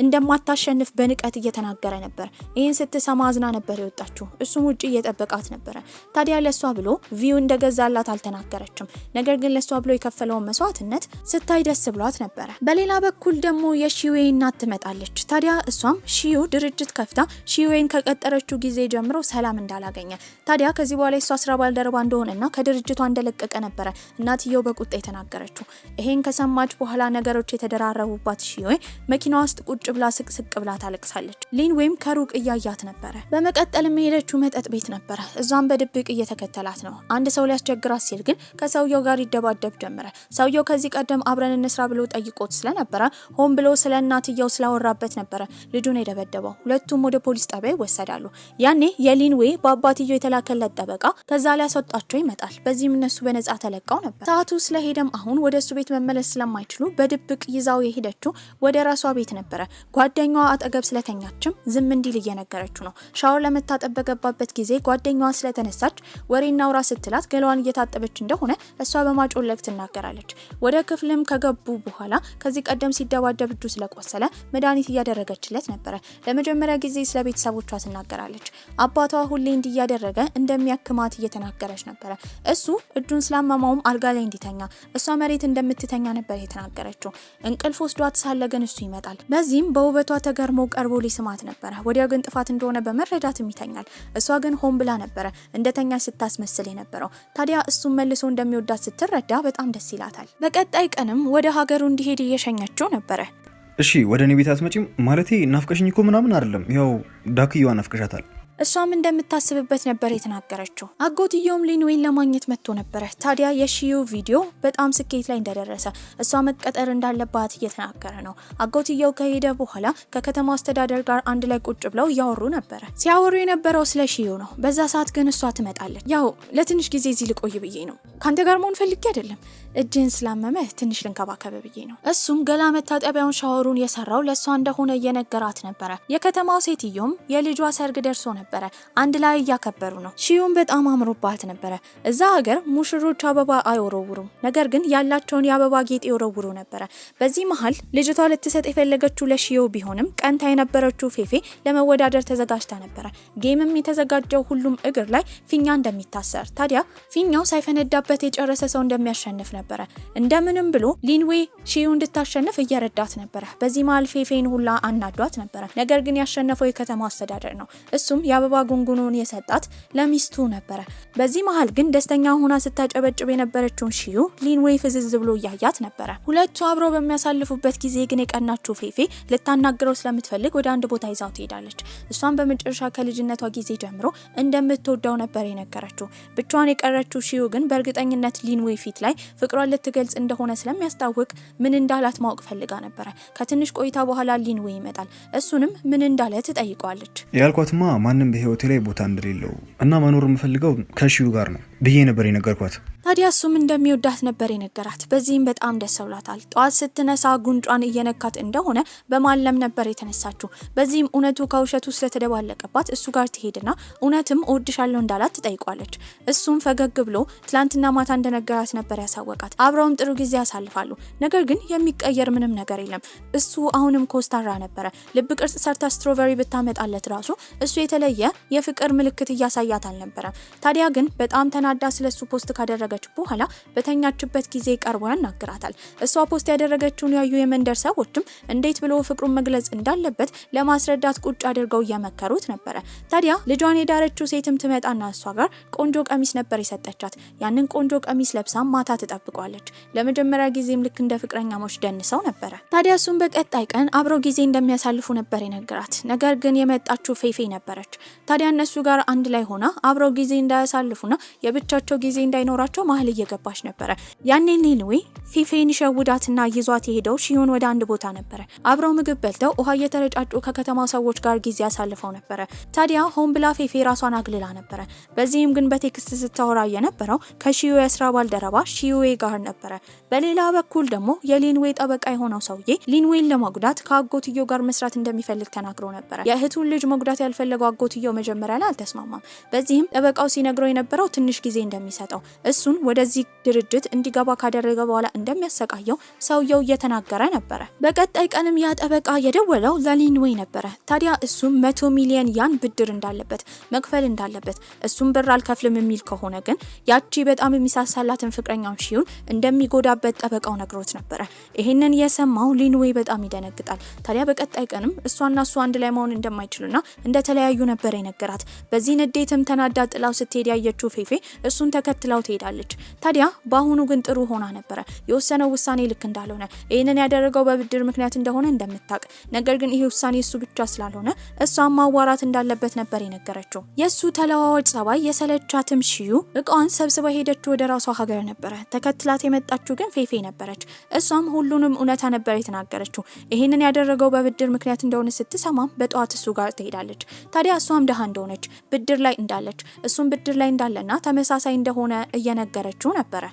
A: እንደማታሸንፍ በንቀት እየተናገረ ነበር። ይህን ስትሰማ አዝና ነበር የወጣችው። እሱም ውጪ እየጠበቃት ነበረ። ታዲያ ለሷ ብሎ ቪው እንደገዛላት አልተናገረችም። ነገር ግን ለሷ ብሎ የከፈለውን መስዋዕትነት ስታይ ደስ ብሏት ነበረ። በሌላ በኩል ደግሞ የሺዌይ እናት ትመጣለች። ታዲያ እሷም ሺዩ ድርጅት ከፍታ ሺዌይን ከቀጠረችው ጊዜ ጀምሮ ሰላም እንዳላገኘ፣ ታዲያ ከዚህ በኋላ የሷ ስራ ባልደረባ እንደሆነና ከድርጅቷ እንደለቀቀ ነበረ እናትየው በቁጣ የተናገረችው። ይሄን ከሰማች በኋላ ነገሮች የተደራረቡባት ሺዌይ መኪና ውስጥ ቁጭ ብላ ስቅስቅ ብላ ታለቅሳለች። ሊንዌይም ከሩቅ እያያት ነበረ። በመቀጠል የሄደችው መጠጥ ቤት ነበረ። እዛም በድብቅ እየተከተላት ነው። አንድ ሰው ሊያስቸግራት ሲል ግን ከሰውየው ጋር ይደባደብ ጀመረ። ሰውየው ከዚህ ቀደም አብረን እንስራ ብሎ ጠይቆት ስለነበረ ሆን ብሎ ስለ እናትየው ስላወራበት ነበረ ልጁን የደበደበው። ሁለቱም ወደ ፖሊስ ጣቢያ ይወሰዳሉ። ያኔ የሊንዌይ በአባትየው የተላከለት ጠበቃ ከዛ ሊያስወጣቸው ይመጣል። በዚህም እነሱ በነጻ ተለቀው ነበር። ሰዓቱ ስለሄደም አሁን ወደ እሱ ቤት መመለስ ስለማይችሉ በድብቅ ይዛው የሄደችው ወደ ራሷ ቤት ነበረ። ጓደኛዋ አጠገብ ስለተኛችም ዝም እንዲል እየነገረችው ነው። ሻወር ለመታጠብ በገባበት ጊዜ ጓደኛዋ ስለተነሳች ወሬና አውራ ስትላት ገላዋን እየታጠበች እንደሆነ እሷ በማጮለቅ ትናገራለች። ወደ ክፍልም ከገቡ በኋላ ከዚህ ቀደም ሲደባደብ እጁ ስለቆሰለ መድኃኒት እያደረገችለት ነበረ። ለመጀመሪያ ጊዜ ስለ ቤተሰቦቿ ትናገራለች። አባቷ ሁሌ እንዲያደረገ እንደሚያክማት እየተናገረች ነበረ። እሱ እጁን ስላመመውም አልጋ ላይ እንዲተኛ፣ እሷ መሬት እንደምትተኛ ነበር የተናገረችው። እንቅልፍ ወስዷት ሳለ ግን እሱ ይመጣል። በዚህም በውበቷ ተገርሞ ቀርቦ ሊስማት ነበረ። ወዲያው ግን ጥፋት እንደሆነ በመረዳትም ይተኛል። እሷ ግን ሆን ብላ ነበረ እንደተኛ ስታስመስል የነበረው። ታዲያ እሱም መልሶ እንደሚወዳት ስትረዳ በጣም ደስ ይላታል። በቀጣይ ቀንም ወደ ሀገሩ እንዲሄድ እየሸኘችው ነበረ።
B: እሺ ወደ እኔ ቤት አትመጪም? ማለቴ ናፍቀሽኝ እኮ ምናምን አይደለም፣ ያው ዳክዬዋ ናፍቀሻታል።
A: እሷም እንደምታስብበት ነበር የተናገረችው። አጎትየውም ሊንዌይን ለማግኘት መጥቶ ነበረ። ታዲያ የሺዩ ቪዲዮ በጣም ስኬት ላይ እንደደረሰ እሷ መቀጠር እንዳለባት እየተናገረ ነው። አጎትየው ከሄደ በኋላ ከከተማ አስተዳደር ጋር አንድ ላይ ቁጭ ብለው እያወሩ ነበረ። ሲያወሩ የነበረው ስለ ሺዩ ነው። በዛ ሰዓት ግን እሷ ትመጣለች። ያው ለትንሽ ጊዜ እዚህ ልቆይ ብዬ ነው፣ ካንተ ጋር መሆን ፈልጌ አይደለም፣ እጅን ስላመመ ትንሽ ልንከባከብ ብዬ ነው። እሱም ገላ መታጠቢያውን ሻወሩን የሰራው ለእሷ እንደሆነ እየነገራት ነበረ። የከተማው ሴትዮም የልጇ ሰርግ ደርሶ ነበር። አንድ ላይ እያከበሩ ነው። ሺዩም በጣም አምሮባት ነበረ። እዛ ሀገር ሙሽሮች አበባ አይወረውሩም፣ ነገር ግን ያላቸውን የአበባ ጌጥ ይወረውሩ ነበረ። በዚህ መሀል ልጅቷ ልትሰጥ የፈለገችው ለሺዩ ቢሆንም ቀንታ የነበረችው ፌፌ ለመወዳደር ተዘጋጅታ ነበረ። ጌምም የተዘጋጀው ሁሉም እግር ላይ ፊኛ እንደሚታሰር፣ ታዲያ ፊኛው ሳይፈነዳበት የጨረሰ ሰው እንደሚያሸንፍ ነበረ። እንደምንም ብሎ ሊንዌይ ሺዩ እንድታሸንፍ እየረዳት ነበረ። በዚህ መሀል ፌፌን ሁላ አናዷት ነበረ። ነገር ግን ያሸነፈው የከተማ አስተዳደር ነው። እሱም የአበባ ጉንጉኑን የሰጣት ለሚስቱ ነበረ። በዚህ መሀል ግን ደስተኛ ሆና ስታጨበጭብ የነበረችውን ሺዩ ሊንዌይ ፍዝዝ ብሎ እያያት ነበረ። ሁለቱ አብረው በሚያሳልፉበት ጊዜ ግን የቀናችው ፌፌ ልታናግረው ስለምትፈልግ ወደ አንድ ቦታ ይዛው ትሄዳለች። እሷም በመጨረሻ ከልጅነቷ ጊዜ ጀምሮ እንደምትወደው ነበር የነገረችው። ብቻዋን የቀረችው ሺዩ ግን በእርግጠኝነት ሊንዌይ ፊት ላይ ፍቅሯን ልትገልጽ እንደሆነ ስለሚያስታውቅ ምን እንዳላት ማወቅ ፈልጋ ነበረ። ከትንሽ ቆይታ በኋላ ሊንዌይ ይመጣል። እሱንም ምን እንዳለ ትጠይቀዋለች።
B: ያልኳትማ ማንም በህይወቴ ላይ ቦታ እንደሌለው እና መኖር የምፈልገው ከሺዩ ጋር ነው ብዬ ነበር የነገርኳት።
A: ታዲያ እሱም እንደሚወዳት ነበር የነገራት። በዚህም በጣም ደስ ብሏታል። ጠዋት ስትነሳ ጉንጯን እየነካት እንደሆነ በማለም ነበር የተነሳችው። በዚህም እውነቱ ከውሸቱ ስለተደባለቀባት እሱ ጋር ትሄድና እውነትም እወድሻለሁ እንዳላት ትጠይቋለች። እሱም ፈገግ ብሎ ትላንትና ማታ እንደነገራት ነበር ያሳወቃት። አብረውም ጥሩ ጊዜ ያሳልፋሉ። ነገር ግን የሚቀየር ምንም ነገር የለም። እሱ አሁንም ኮስታራ ነበረ። ልብ ቅርጽ ሰርታ ስትሮቨሪ ብታመጣለት ራሱ እሱ የተለየ የፍቅር ምልክት እያሳያት አልነበረም። ታዲያ ግን በጣም ተናዳ ስለሱ ፖስት ካደረገ በኋላ በተኛችበት ጊዜ ቀርቦ ያናግራታል። እሷ ፖስት ያደረገችውን ያዩ የመንደር ሰዎችም እንዴት ብሎ ፍቅሩን መግለጽ እንዳለበት ለማስረዳት ቁጭ አድርገው እየመከሩት ነበረ። ታዲያ ልጇን የዳረችው ሴትም ትመጣና እሷ ጋር ቆንጆ ቀሚስ ነበር የሰጠቻት። ያንን ቆንጆ ቀሚስ ለብሳ ማታ ትጠብቋለች። ለመጀመሪያ ጊዜም ልክ እንደ ፍቅረኛሞች ደንሰው ነበረ። ታዲያ እሱም በቀጣይ ቀን አብረው ጊዜ እንደሚያሳልፉ ነበር የነገራት። ነገር ግን የመጣችው ፌፌ ነበረች። ታዲያ እነሱ ጋር አንድ ላይ ሆና አብረው ጊዜ እንዳያሳልፉና የብቻቸው ጊዜ እንዳይኖራቸው በመካከላቸው መሀል እየገባች ነበረ። ያኔ ሊንዌይ ፊፌን ሸውዳትና ይዟት የሄደው ሺዩን ወደ አንድ ቦታ ነበረ። አብረው ምግብ በልተው ውሃ እየተረጫጩ ከከተማው ሰዎች ጋር ጊዜ አሳልፈው ነበረ። ታዲያ ሆን ብላ ፌፌ ራሷን አግልላ ነበረ። በዚህም ግን በቴክስት ስታወራ የነበረው ከሺዩ የስራ ባልደረባ ሺዩዌ ጋር ነበረ። በሌላ በኩል ደግሞ የሊንዌይ ጠበቃ የሆነው ሰውዬ ሊንዌይን ለማጉዳት ከአጎትየው ጋር መስራት እንደሚፈልግ ተናግሮ ነበረ። የእህቱን ልጅ መጉዳት ያልፈለገው አጎትየው መጀመሪያ ላይ አልተስማማም። በዚህም ጠበቃው ሲነግረው የነበረው ትንሽ ጊዜ እንደሚሰጠው እሱን ወደዚህ ድርጅት እንዲገባ ካደረገ በኋላ እንደሚያሰቃየው ሰውየው እየተናገረ ነበረ። በቀጣይ ቀንም ያ ጠበቃ የደወለው ለሊንዌይ ነበረ። ታዲያ እሱም 100 ሚሊዮን ያን ብድር እንዳለበት መክፈል እንዳለበት እሱም ብር አልከፍልም የሚል ከሆነ ግን ያቺ በጣም የሚሳሳላትን ፍቅረኛው ሺዩን እንደሚጎዳበት ጠበቃው ነግሮት ነበረ። ይሄንን የሰማው ሊንዌይ በጣም ይደነግጣል። ታዲያ በቀጣይ ቀንም እሷና እሱ አንድ ላይ መሆን እንደማይችሉና እንደተለያዩ ነበር የነገራት። በዚህ ንዴትም ተናዳ ጥላው ስትሄድ ያየችው ፌፌ እሱን ተከትላው ትሄዳለች። ታዲያ በአሁኑ ግን ጥሩ ሆና ነበረ። የወሰነው ውሳኔ ልክ እንዳልሆነ ይህንን ያደረገው በብድር ምክንያት እንደሆነ እንደምታውቅ፣ ነገር ግን ይሄ ውሳኔ እሱ ብቻ ስላልሆነ እሷን ማዋራት እንዳለበት ነበር የነገረችው። የእሱ ተለዋዋጭ ጸባይ የሰለቻትም ሺዩ እቃዋን ሰብስባ ሄደችው ወደ ራሷ ሀገር ነበረ። ተከትላት የመጣችው ግን ፌፌ ነበረች። እሷም ሁሉንም እውነታ ነበር የተናገረችው። ይህንን ያደረገው በብድር ምክንያት እንደሆነ ስትሰማም በጠዋት እሱ ጋር ትሄዳለች። ታዲያ እሷም ደሃ እንደሆነች ብድር ላይ እንዳለች እሱም ብድር ላይ እንዳለና ተመሳሳይ እንደሆነ እየነገረችው ነበረ።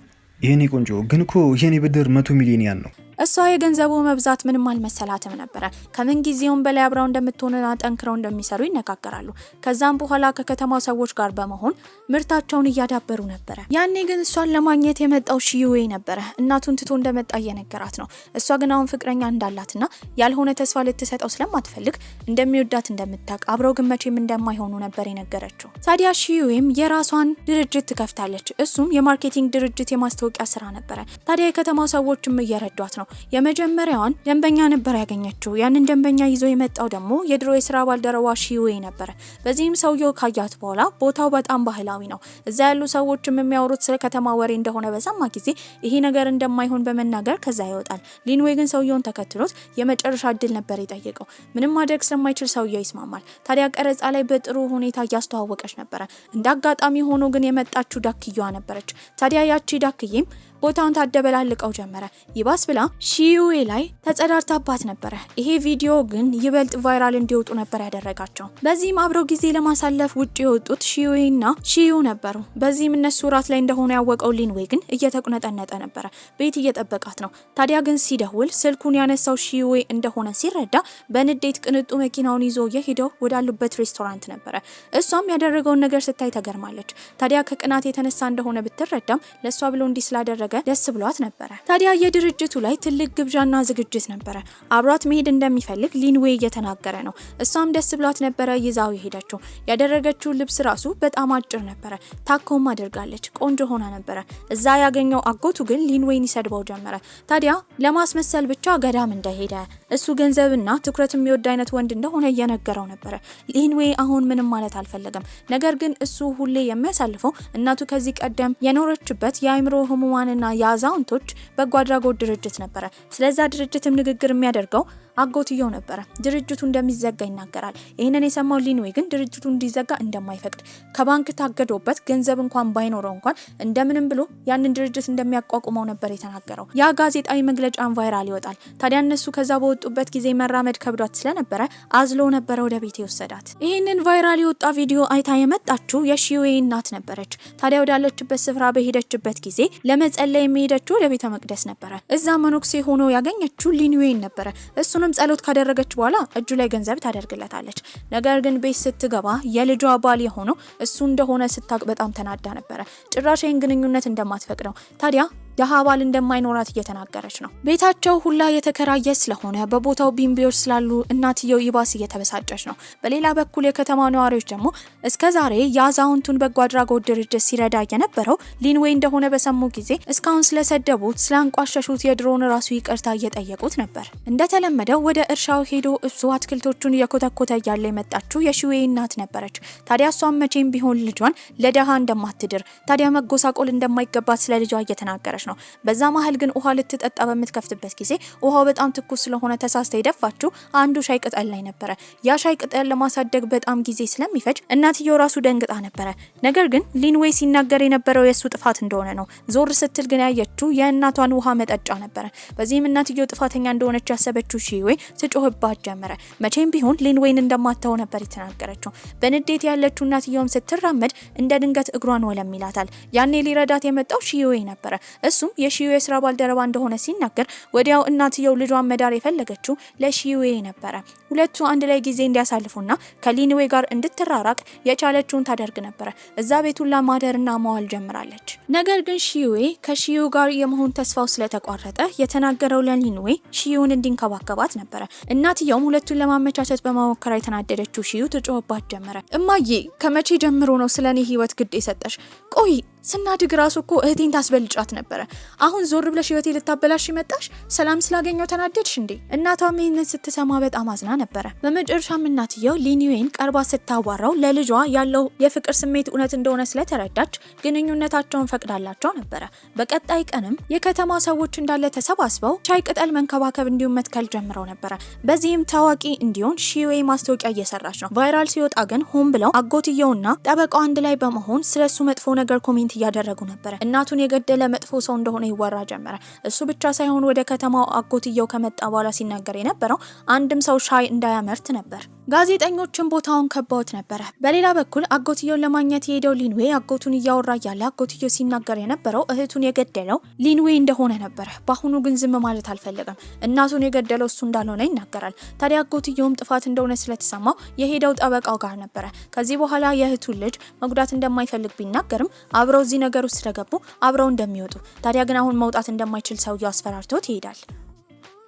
B: የኔ ቆንጆ ግን እኮ የኔ ብድር 100 ሚሊዮን ያን ነው።
A: እሷ የገንዘቡ መብዛት ምንም አልመሰላትም ነበረ። ከምን ጊዜውም በላይ አብረው እንደምትሆንና ጠንክረው እንደሚሰሩ ይነጋገራሉ። ከዛም በኋላ ከከተማው ሰዎች ጋር በመሆን ምርታቸውን እያዳበሩ ነበረ። ያኔ ግን እሷን ለማግኘት የመጣው ሺዩዌ ነበረ። እናቱን ትቶ እንደመጣ እየነገራት ነው። እሷ ግን አሁን ፍቅረኛ እንዳላትና ያልሆነ ተስፋ ልትሰጠው ስለማትፈልግ እንደሚወዳት እንደምታውቅ፣ አብረው ግን መቼም እንደማይሆኑ ነበር የነገረችው። ታዲያ ሺዩዌም የራሷን ድርጅት ትከፍታለች። እሱም የማርኬቲንግ ድርጅት የማስታወቂያ ስራ ነበረ። ታዲያ የከተማው ሰዎችም እየረዷት ነው። የመጀመሪያዋን ደንበኛ ነበር ያገኘችው። ያንን ደንበኛ ይዞ የመጣው ደግሞ የድሮ የስራ ባልደረባ ሺዩዌ ነበረ። በዚህም ሰውየው ካያት በኋላ ቦታው በጣም ባህላዊ ነው። እዛ ያሉ ሰዎችም የሚያወሩት ስለ ከተማ ወሬ እንደሆነ በሰማ ጊዜ ይሄ ነገር እንደማይሆን በመናገር ከዛ ይወጣል። ሊንዌይ ግን ሰውየውን ተከትሎት የመጨረሻ እድል ነበር የጠየቀው። ምንም ማድረግ ስለማይችል ሰውየው ይስማማል። ታዲያ ቀረጻ ላይ በጥሩ ሁኔታ እያስተዋወቀች ነበረ። እንደ አጋጣሚ ሆኖ ግን የመጣችው ዳክየዋ ነበረች። ታዲያ ያቺ ዳክዬም ቦታውን ታደበላልቀው ጀመረ። ይባስ ብላ ሺዩዌ ላይ ተጸዳርታባት ነበረ። ይሄ ቪዲዮ ግን ይበልጥ ቫይራል እንዲወጡ ነበር ያደረጋቸው። በዚህም አብረው ጊዜ ለማሳለፍ ውጪ የወጡት ሺዩዌና ሺዩ ነበሩ። በዚህም እነሱ ራት ላይ እንደሆነ ያወቀው ሊንዌይ ግን እየተቁነጠነጠ ነበረ። ቤት እየጠበቃት ነው። ታዲያ ግን ሲደውል ስልኩን ያነሳው ሺዩዌ እንደሆነ ሲረዳ በንዴት ቅንጡ መኪናውን ይዞ የሄደው ወዳሉበት ሬስቶራንት ነበረ። እሷም ያደረገውን ነገር ስታይ ተገርማለች። ታዲያ ከቅናት የተነሳ እንደሆነ ብትረዳም ለሷ ብሎ እንዲህ ስላደረገ ደስ ብሏት ነበረ። ታዲያ የድርጅቱ ላይ ትልቅ ግብዣና ዝግጅት ነበረ። አብሯት መሄድ እንደሚፈልግ ሊንዌይ እየተናገረ ነው። እሷም ደስ ብሏት ነበረ ይዛው የሄደችው። ያደረገችው ልብስ ራሱ በጣም አጭር ነበረ። ታኮም አድርጋለች። ቆንጆ ሆና ነበረ። እዛ ያገኘው አጎቱ ግን ሊንዌይን ይሰድበው ጀመረ። ታዲያ ለማስመሰል ብቻ ገዳም እንደሄደ እሱ ገንዘብና ትኩረት የሚወድ አይነት ወንድ እንደሆነ እየነገረው ነበረ። ሊንዌይ አሁን ምንም ማለት አልፈለገም። ነገር ግን እሱ ሁሌ የሚያሳልፈው እናቱ ከዚህ ቀደም የኖረችበት የአእምሮ ህሙማን እና የአዛውንቶች በጎ አድራጎት ድርጅት ነበረ። ስለዛ ድርጅትም ንግግር የሚያደርገው አጎትየው ነበረ። ድርጅቱ እንደሚዘጋ ይናገራል። ይህንን የሰማው ሊንዌይ ግን ድርጅቱ እንዲዘጋ እንደማይፈቅድ ከባንክ ታገዶበት ገንዘብ እንኳን ባይኖረው እንኳን እንደምንም ብሎ ያንን ድርጅት እንደሚያቋቁመው ነበር የተናገረው። ያ ጋዜጣዊ መግለጫን ቫይራል ይወጣል። ታዲያ እነሱ ከዛ በወጡበት ጊዜ መራመድ ከብዷት ስለነበረ አዝሎ ነበረ ወደ ቤት የወሰዳት። ይህንን ቫይራል የወጣ ቪዲዮ አይታ የመጣችው የሺዩዌ እናት ነበረች። ታዲያ ወዳለችበት ስፍራ በሄደችበት ጊዜ ለመጸለይ የሚሄደችው ወደ ቤተ መቅደስ ነበረ። እዛ መኖክሴ ሆኖ ያገኘችው ሊንዌይን ነበረ። እሱንም ጸሎት ካደረገች በኋላ እጁ ላይ ገንዘብ ታደርግለታለች። ነገር ግን ቤት ስትገባ የልጇ ባል የሆነው እሱ እንደሆነ ስታቅ በጣም ተናዳ ነበረ። ጭራሽ ይህን ግንኙነት እንደማትፈቅደው ታዲያ ደሃ ባል እንደማይኖራት እየተናገረች ነው። ቤታቸው ሁላ የተከራየ ስለሆነ በቦታው ቢምቢዎች ስላሉ እናትየው ይባስ እየተበሳጨች ነው። በሌላ በኩል የከተማ ነዋሪዎች ደግሞ እስከዛሬ የአዛውንቱን በጎ አድራጎት ድርጅት ሲረዳ የነበረው ሊንዌይ እንደሆነ በሰሙ ጊዜ እስካሁን ስለሰደቡት ስላንቋሸሹት የድሮውን ራሱ ይቅርታ እየጠየቁት ነበር። እንደተለመደው ወደ እርሻው ሄዶ እሱ አትክልቶቹን እየኮተኮተ እያለ የመጣችው የሺዩዌ እናት ነበረች። ታዲያ እሷም መቼም ቢሆን ልጇን ለደሃ እንደማትድር ታዲያ መጎሳቆል እንደማይገባት ስለ ልጇ እየተናገረች ነው። በዛ መሀል ግን ውሃ ልትጠጣ በምትከፍትበት ጊዜ ውሃው በጣም ትኩስ ስለሆነ ተሳስታ የደፋችው አንዱ ሻይ ቅጠል ላይ ነበረ። ያ ሻይ ቅጠል ለማሳደግ በጣም ጊዜ ስለሚፈጅ እናትየው ራሱ ደንግጣ ነበረ። ነገር ግን ሊንዌይ ሲናገር የነበረው የሱ ጥፋት እንደሆነ ነው። ዞር ስትል ግን ያየችው የእናቷን ውሃ መጠጫ ነበረ። በዚህም እናትየው ጥፋተኛ እንደሆነች ያሰበችው ሺዌይ ትጮህባት ጀመረ። መቼም ቢሆን ሊንዌይን እንደማታው ነበር የተናገረችው። በንዴት ያለችው እናትየውም ስትራመድ እንደ ድንገት እግሯን ወለም ይላታል። ያኔ ሊረዳት የመጣው ሺዌይ ነበረ። እሱም የሺዌይ ስራ ባልደረባ እንደሆነ ሲናገር ወዲያው እናትየው ልጇን መዳር የፈለገችው ለሺዌይ ነበረ። ሁለቱ አንድ ላይ ጊዜ እንዲያሳልፉና ከሊንዌይ ጋር እንድትራራቅ የቻለችውን ታደርግ ነበረ። እዛ ቤቱን ለማደርና ማዋል ጀምራለች። ነገር ግን ሺዌይ ከሺዩ ጋር የመሆን ተስፋው ስለተቋረጠ የተናገረው ለሊንዌይ ሺዩን እንዲንከባከባት ነበረ። እናትየውም ሁለቱን ለማመቻቸት በመሞከር የተናደደችው ሺዩ ትጮህባት ጀመረ። እማዬ ከመቼ ጀምሮ ነው ስለኔ ህይወት ግድ የሰጠሽ? ቆይ ስናድግ ራሱ እኮ እህቴን ታስበልጫት ነበረ። አሁን ዞር ብለሽ ህይወቴ ልታበላሽ መጣሽ? ሰላም ስላገኘው ተናደድሽ እንዴ? እናቷም ይህንን ስትሰማ በጣም አዝና ነበረ። በመጨረሻም እናትየው ሊንዌይን ቀርባ ስታዋራው ለልጇ ያለው የፍቅር ስሜት እውነት እንደሆነ ስለተረዳች ግንኙነታቸውን ፈቅዳላቸው ነበረ። በቀጣይ ቀንም የከተማ ሰዎች እንዳለ ተሰባስበው ሻይ ቅጠል መንከባከብ እንዲሁም መትከል ጀምረው ነበረ። በዚህም ታዋቂ እንዲሆን ሺዌይ ማስታወቂያ እየሰራች ነው። ቫይራል ሲወጣ ግን ሆን ብለው አጎትየውና ጠበቃው አንድ ላይ በመሆን ስለሱ መጥፎ ነገር ኮሜንት እያደረጉ ነበረ። እናቱን የገደለ መጥፎ ሰው እንደሆነ ይወራ ጀመረ። እሱ ብቻ ሳይሆን ወደ ከተማው አጎትየው ከመጣ በኋላ ሲናገር የነበረው አንድም ሰው ሻይ እንዳያመርት ነበር። ጋዜጠኞችን ቦታውን ከበውት ነበረ። በሌላ በኩል አጎትየውን ለማግኘት የሄደው ሊንዌይ አጎቱን እያወራ ያለ አጎትየው ሲናገር የነበረው እህቱን የገደለው ሊንዌይ እንደሆነ ነበረ። በአሁኑ ግን ዝም ማለት አልፈለገም። እናቱን የገደለው እሱ እንዳልሆነ ይናገራል። ታዲያ አጎትየውም ጥፋት እንደሆነ ስለተሰማው የሄደው ጠበቃው ጋር ነበረ። ከዚህ በኋላ የእህቱን ልጅ መጉዳት እንደማይፈልግ ቢናገርም አብረው እዚህ ነገር ውስጥ ስለገቡ አብረው እንደሚወጡ፣ ታዲያ ግን አሁን መውጣት እንደማይችል ሰውየው አስፈራርቶት ይሄዳል።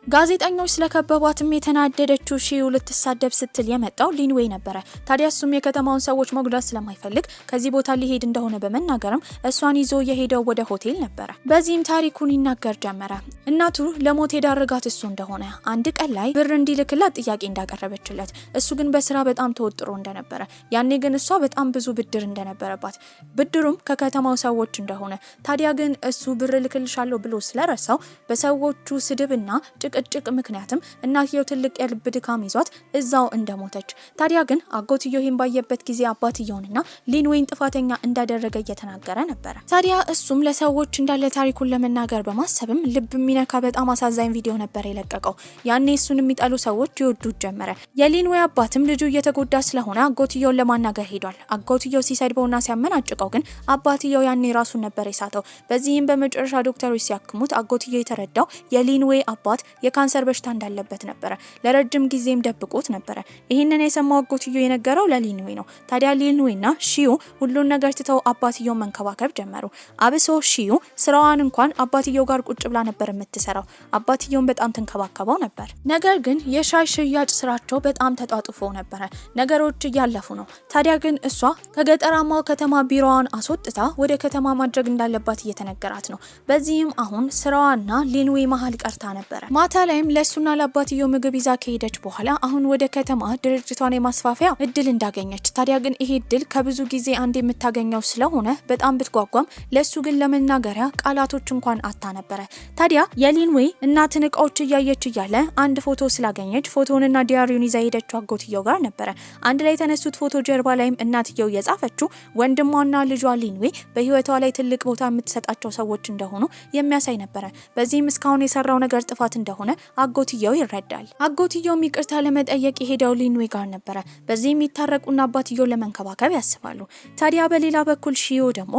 A: ጋዜጠኞች ስለከበቧትም የተናደደችው ሺዩ ልትሳደብ ስትል የመጣው ሊንዌይ ነበረ። ታዲያ እሱም የከተማውን ሰዎች መጉዳት ስለማይፈልግ ከዚህ ቦታ ሊሄድ እንደሆነ በመናገርም እሷን ይዞ የሄደው ወደ ሆቴል ነበረ። በዚህም ታሪኩን ይናገር ጀመረ። እናቱ ለሞት የዳረጋት እሱ እንደሆነ፣ አንድ ቀን ላይ ብር እንዲልክላት ጥያቄ እንዳቀረበችለት፣ እሱ ግን በስራ በጣም ተወጥሮ እንደነበረ፣ ያኔ ግን እሷ በጣም ብዙ ብድር እንደነበረባት፣ ብድሩም ከከተማው ሰዎች እንደሆነ፣ ታዲያ ግን እሱ ብር ልክልሻለሁ ብሎ ስለረሳው በሰዎቹ ስድብና ጭቅጭቅ ምክንያትም እናትየው ትልቅ የልብ ድካም ይዟት እዛው እንደሞተች። ታዲያ ግን አጎትየው ይህን ባየበት ጊዜ አባትየውንና ሊንዌይን ጥፋተኛ እንዳደረገ እየተናገረ ነበረ። ታዲያ እሱም ለሰዎች እንዳለ ታሪኩን ለመናገር በማሰብም ልብ የሚነካ በጣም አሳዛኝ ቪዲዮ ነበር የለቀቀው። ያኔ እሱን የሚጠሉ ሰዎች ይወዱት ጀመረ። የሊንዌይ አባትም ልጁ እየተጎዳ ስለሆነ አጎትየውን ለማናገር ሄዷል። አጎትየው ሲሰድበውና ሲያመናጭቀው ግን አባትየው ያኔ ራሱን ነበር የሳተው። በዚህም በመጨረሻ ዶክተሮች ሲያክሙት አጎትየው የተረዳው የሊንዌይ አባት የካንሰር በሽታ እንዳለበት ነበረ። ለረጅም ጊዜም ደብቆት ነበረ። ይህንን የሰማው አጎትየው የነገረው ለሊንዌይ ነው። ታዲያ ሊንዌይና ሺዩ ሁሉን ነገር ትተው አባትየው መንከባከብ ጀመሩ። አብሶ ሺዩ ስራዋን እንኳን አባትየው ጋር ቁጭ ብላ ነበር የምትሰራው። አባትየውን በጣም ተንከባከበው ነበር። ነገር ግን የሻይ ሽያጭ ስራቸው በጣም ተጣጥፎ ነበረ። ነገሮች እያለፉ ነው። ታዲያ ግን እሷ ከገጠራማው ከተማ ቢሮዋን አስወጥታ ወደ ከተማ ማድረግ እንዳለባት እየተነገራት ነው። በዚህም አሁን ስራዋና ሊንዌይ መሀል ቀርታ ነበረ። ማታ ላይም ለሱና ለአባትየው ምግብ ይዛ ከሄደች በኋላ አሁን ወደ ከተማ ድርጅቷን የማስፋፊያ እድል እንዳገኘች፣ ታዲያ ግን ይሄ እድል ከብዙ ጊዜ አንድ የምታገኘው ስለሆነ በጣም ብትጓጓም ለሱ ግን ለመናገሪያ ቃላቶች እንኳን አታ ነበረ። ታዲያ የሊንዌይ እናትን እቃዎች እያየች እያለ አንድ ፎቶ ስላገኘች ፎቶንና ዲያሪውን ይዛ ሄደችው አጎትየው ጋር ነበረ። አንድ ላይ የተነሱት ፎቶ ጀርባ ላይም እናትየው የጻፈችው ወንድሟና ልጇ ሊንዌይ በህይወቷ ላይ ትልቅ ቦታ የምትሰጣቸው ሰዎች እንደሆኑ የሚያሳይ ነበረ። በዚህም እስካሁን የሰራው ነገር ጥፋት እንደሆነ አጎትየው ይረዳል። አጎትየው ይቅርታ ለመጠየቅ የሄደው ሊንዌይ ጋር ነበረ። በዚህ የሚታረቁና አባትየው ለመንከባከብ ያስባሉ። ታዲያ በሌላ በኩል ሺዩ ደግሞ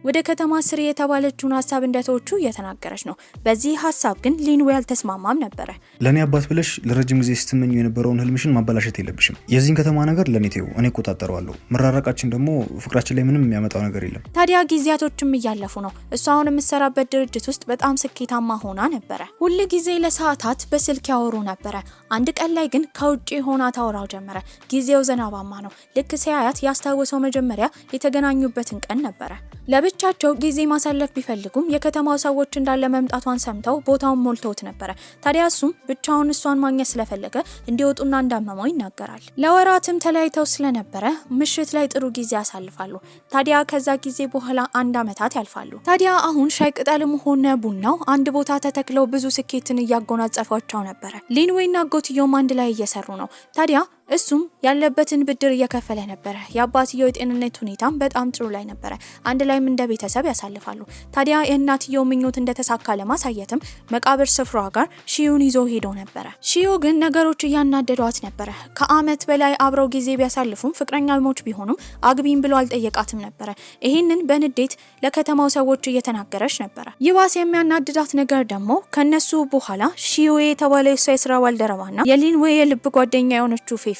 A: ወደ ከተማ ስር የተባለችውን ሀሳብ እንደተወቹ እየተናገረች ነው። በዚህ ሀሳብ ግን ሊንዌይ አልተስማማም ነበረ።
B: ለኔ አባት ብለሽ ለረጅም ጊዜ ስትመኙ የነበረውን ህልምሽን ማበላሸት የለብሽም። የዚህን ከተማ ነገር ለኔ ተይው፣ እኔ እቆጣጠረዋለሁ። መራራቃችን ደግሞ ፍቅራችን ላይ ምንም የሚያመጣው ነገር የለም።
A: ታዲያ ጊዜያቶችም እያለፉ ነው። እሷ አሁን የምትሰራበት ድርጅት ውስጥ በጣም ስኬታማ ሆና ነበረ። ሁል ጊዜ ለሰዓታት በስልክ ያወሩ ነበረ። አንድ ቀን ላይ ግን ከውጪ ሆና ታወራው ጀመረ። ጊዜው ዝናባማ ነው። ልክ ሲያያት ያስታወሰው መጀመሪያ የተገናኙበትን ቀን ነበረ። ብቻቸው ጊዜ ማሳለፍ ቢፈልጉም የከተማው ሰዎች እንዳለ መምጣቷን ሰምተው ቦታውን ሞልተውት ነበረ። ታዲያ እሱም ብቻውን እሷን ማግኘት ስለፈለገ እንዲወጡና እንዳመመው ይናገራል። ለወራትም ተለያይተው ስለነበረ ምሽት ላይ ጥሩ ጊዜ ያሳልፋሉ። ታዲያ ከዛ ጊዜ በኋላ 1 ዓመታት ያልፋሉ። ታዲያ አሁን ሻይ ቅጠልም ሆነ ቡናው አንድ ቦታ ተተክለው ብዙ ስኬትን እያጎናጸፏቸው ነበረ። ሊንዌይና አጎትየውም አንድ ላይ እየሰሩ ነው። ታዲያ እሱም ያለበትን ብድር እየከፈለ ነበረ። የአባትየው የጤንነት ሁኔታም በጣም ጥሩ ላይ ነበረ። አንድ ላይም እንደ ቤተሰብ ያሳልፋሉ። ታዲያ የእናትየው ምኞት እንደተሳካ ለማሳየትም መቃብር ስፍራዋ ጋር ሺዩን ይዞ ሄዶ ነበረ። ሺዩ ግን ነገሮች እያናደዷት ነበረ። ከዓመት በላይ አብረው ጊዜ ቢያሳልፉም ፍቅረኛሞች ቢሆኑም አግቢኝ ብሎ አልጠየቃትም ነበረ። ይህንን በንዴት ለከተማው ሰዎች እየተናገረች ነበረ። ይባስ የሚያናድዳት ነገር ደግሞ ከነሱ በኋላ ሺዩ የተባለ የሷ የስራ ባልደረባና የሊንዌይ የልብ ጓደኛ የሆነችው ፌፌ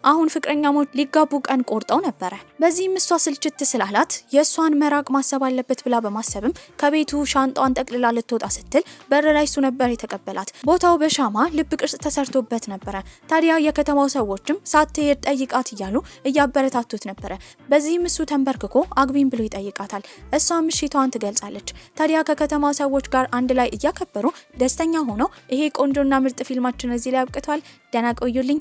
A: አሁን ፍቅረኛሞች ሊጋቡ ቀን ቆርጠው ነበረ። በዚህም እሷ ስልችት ስላላት የእሷን መራቅ ማሰብ አለበት ብላ በማሰብም ከቤቱ ሻንጣዋን ጠቅልላ ልትወጣ ስትል በር ላይ እሱ ነበር የተቀበላት። ቦታው በሻማ ልብ ቅርጽ ተሰርቶበት ነበረ። ታዲያ የከተማው ሰዎችም ሳትሄድ ጠይቃት እያሉ እያበረታቱት ነበረ። በዚህም እሱ ተንበርክኮ አግቢኝ ብሎ ይጠይቃታል። እሷም ምሽቷን ትገልጻለች። ታዲያ ከከተማው ሰዎች ጋር አንድ ላይ እያከበሩ ደስተኛ ሆነው ይሄ ቆንጆና ምርጥ ፊልማችን እዚህ ላይ አብቅቷል። ደህና ቆዩልኝ።